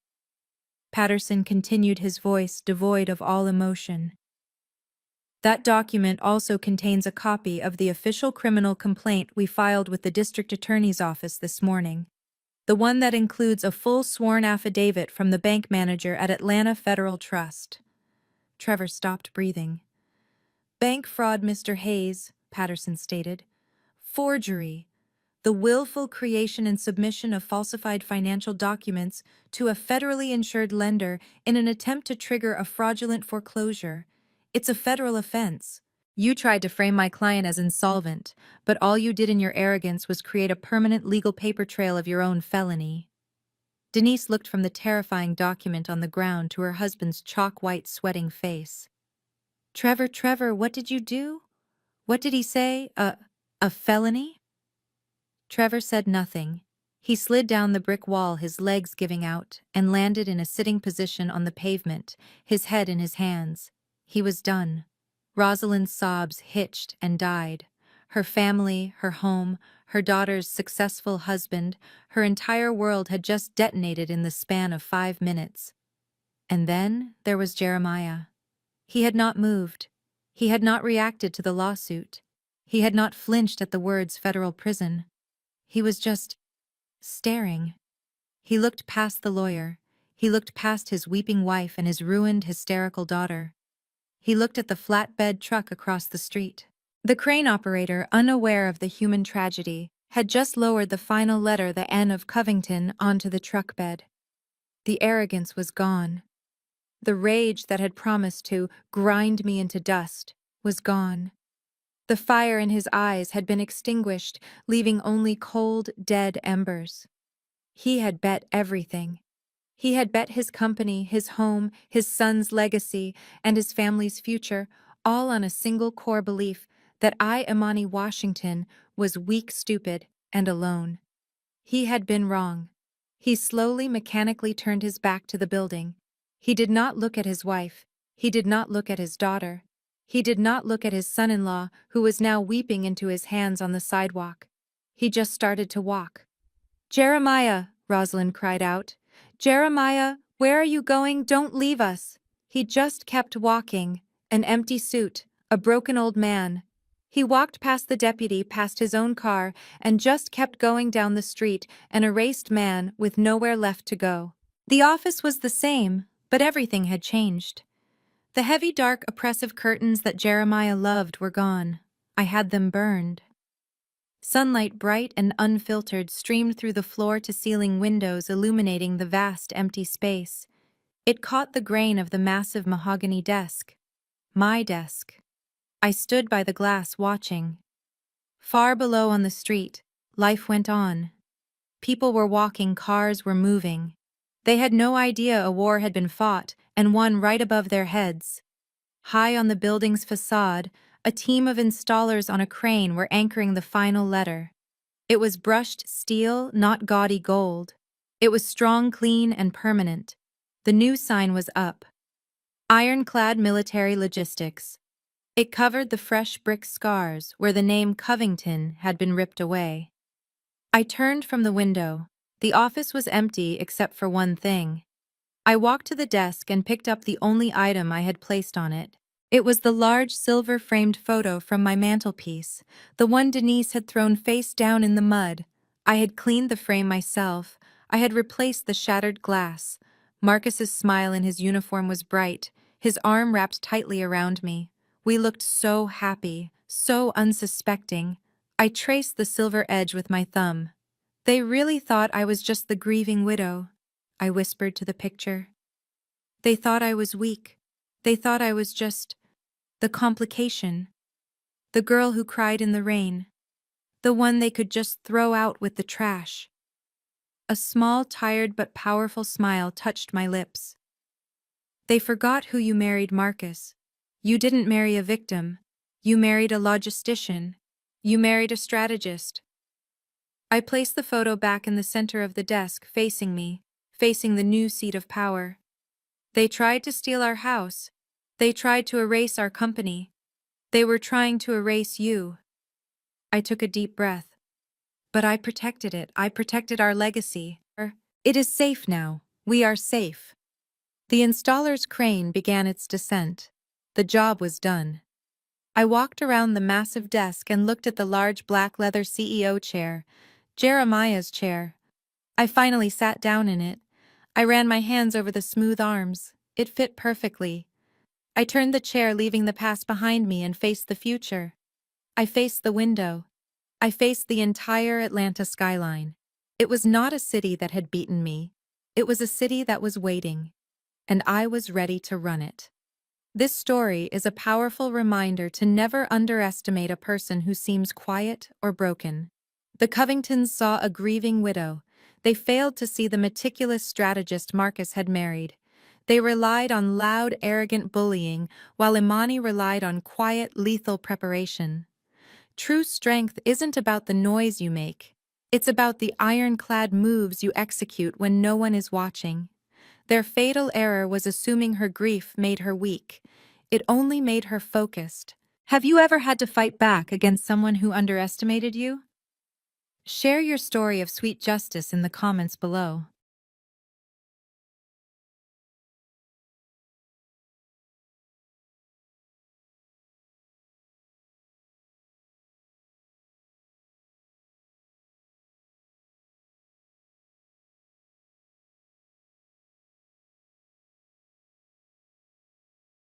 Patterson continued, his voice devoid of all emotion. "That document also contains a copy of the official criminal complaint we filed with the district attorney's office this morning, the one that includes a full sworn affidavit from the bank manager at Atlanta Federal Trust." Trevor stopped breathing. "Bank fraud, Mr. Hayes," Patterson stated. "Forgery. The willful creation and submission of falsified financial documents to a federally insured lender in an attempt to trigger a fraudulent foreclosure. It's a federal offense. You tried to frame my client as insolvent, but all you did in your arrogance was create a permanent legal paper trail of your own felony." Denise looked from the terrifying document on the ground to her husband's chalk-white, sweating face. Trevor, what did you do? What did he say? A felony?" Trevor said nothing. He slid down the brick wall, his legs giving out, and landed in a sitting position on the pavement, his head in his hands. He was done. Rosalind's sobs hitched and died. Her family, her home, her daughter's successful husband, her entire world had just detonated in the span of 5 minutes. And then there was Jeremiah. He had not moved. He had not reacted to the lawsuit. He had not flinched at the words federal prison. He was just staring. He looked past the lawyer. He looked past his weeping wife and his ruined, hysterical daughter. He looked at the flatbed truck across the street. The crane operator, unaware of the human tragedy, had just lowered the final letter, the N of Covington, onto the truck bed. The arrogance was gone. The rage that had promised to grind me into dust was gone. The fire in his eyes had been extinguished, leaving only cold, dead embers. He had bet everything. He had bet his company, his home, his son's legacy, and his family's future, all on a single core belief that I, Imani Washington, was weak, stupid, and alone. He had been wrong. He slowly, mechanically turned his back to the building. He did not look at his wife. He did not look at his daughter. He did not look at his son-in-law, who was now weeping into his hands on the sidewalk. He just started to walk. "Jeremiah," Rosalind cried out. "Jeremiah, where are you going? Don't leave us." He just kept walking, an empty suit, a broken old man. He walked past the deputy, past his own car, and just kept going down the street, an erased man with nowhere left to go. The office was the same, but everything had changed. The heavy, dark, oppressive curtains that Jeremiah loved were gone. I had them burned. Sunlight, bright and unfiltered, streamed through the floor-to-ceiling windows, illuminating the vast, empty space. It caught the grain of the massive mahogany desk. My desk. I stood by the glass, watching. Far below on the street, life went on. People were walking, cars were moving. They had no idea a war had been fought and won right above their heads. High on the building's facade, a team of installers on a crane were anchoring the final letter. It was brushed steel, not gaudy gold. It was strong, clean, and permanent. The new sign was up. Ironclad Military Logistics. It covered the fresh brick scars where the name Covington had been ripped away. I turned from the window. The office was empty except for one thing. I walked to the desk and picked up the only item I had placed on it. It was the large silver-framed photo from my mantelpiece, the one Denise had thrown face down in the mud. I had cleaned the frame myself. I had replaced the shattered glass. Marcus's smile in his uniform was bright, his arm wrapped tightly around me. We looked so happy, so unsuspecting. I traced the silver edge with my thumb. They really thought I was just the grieving widow, I whispered to the picture. They thought I was weak. They thought I was just the complication. The girl who cried in the rain. The one they could just throw out with the trash. A small, tired but powerful smile touched my lips. They forgot who you married, Marcus. You didn't marry a victim. You married a logistician. You married a strategist. I placed the photo back in the center of the desk, facing me, facing the new seat of power. They tried to steal our house. They tried to erase our company. They were trying to erase you. I took a deep breath. But I protected it. I protected our legacy. It is safe now. We are safe. The installer's crane began its descent. The job was done. I walked around the massive desk and looked at the large black leather CEO chair, Jeremiah's chair. I finally sat down in it. I ran my hands over the smooth arms. It fit perfectly. I turned the chair, leaving the past behind me, and faced the future. I faced the window. I faced the entire Atlanta skyline. It was not a city that had beaten me. It was a city that was waiting, and I was ready to run it. This story is a powerful reminder to never underestimate a person who seems quiet or broken. The Covingtons saw a grieving widow. They failed to see the meticulous strategist Marcus had married. They relied on loud, arrogant bullying, while Imani relied on quiet, lethal preparation. True strength isn't about the noise you make. It's about the ironclad moves you execute when no one is watching. Their fatal error was assuming her grief made her weak. It only made her focused. Have you ever had to fight back against someone who underestimated you? Share your story of sweet justice in the comments below.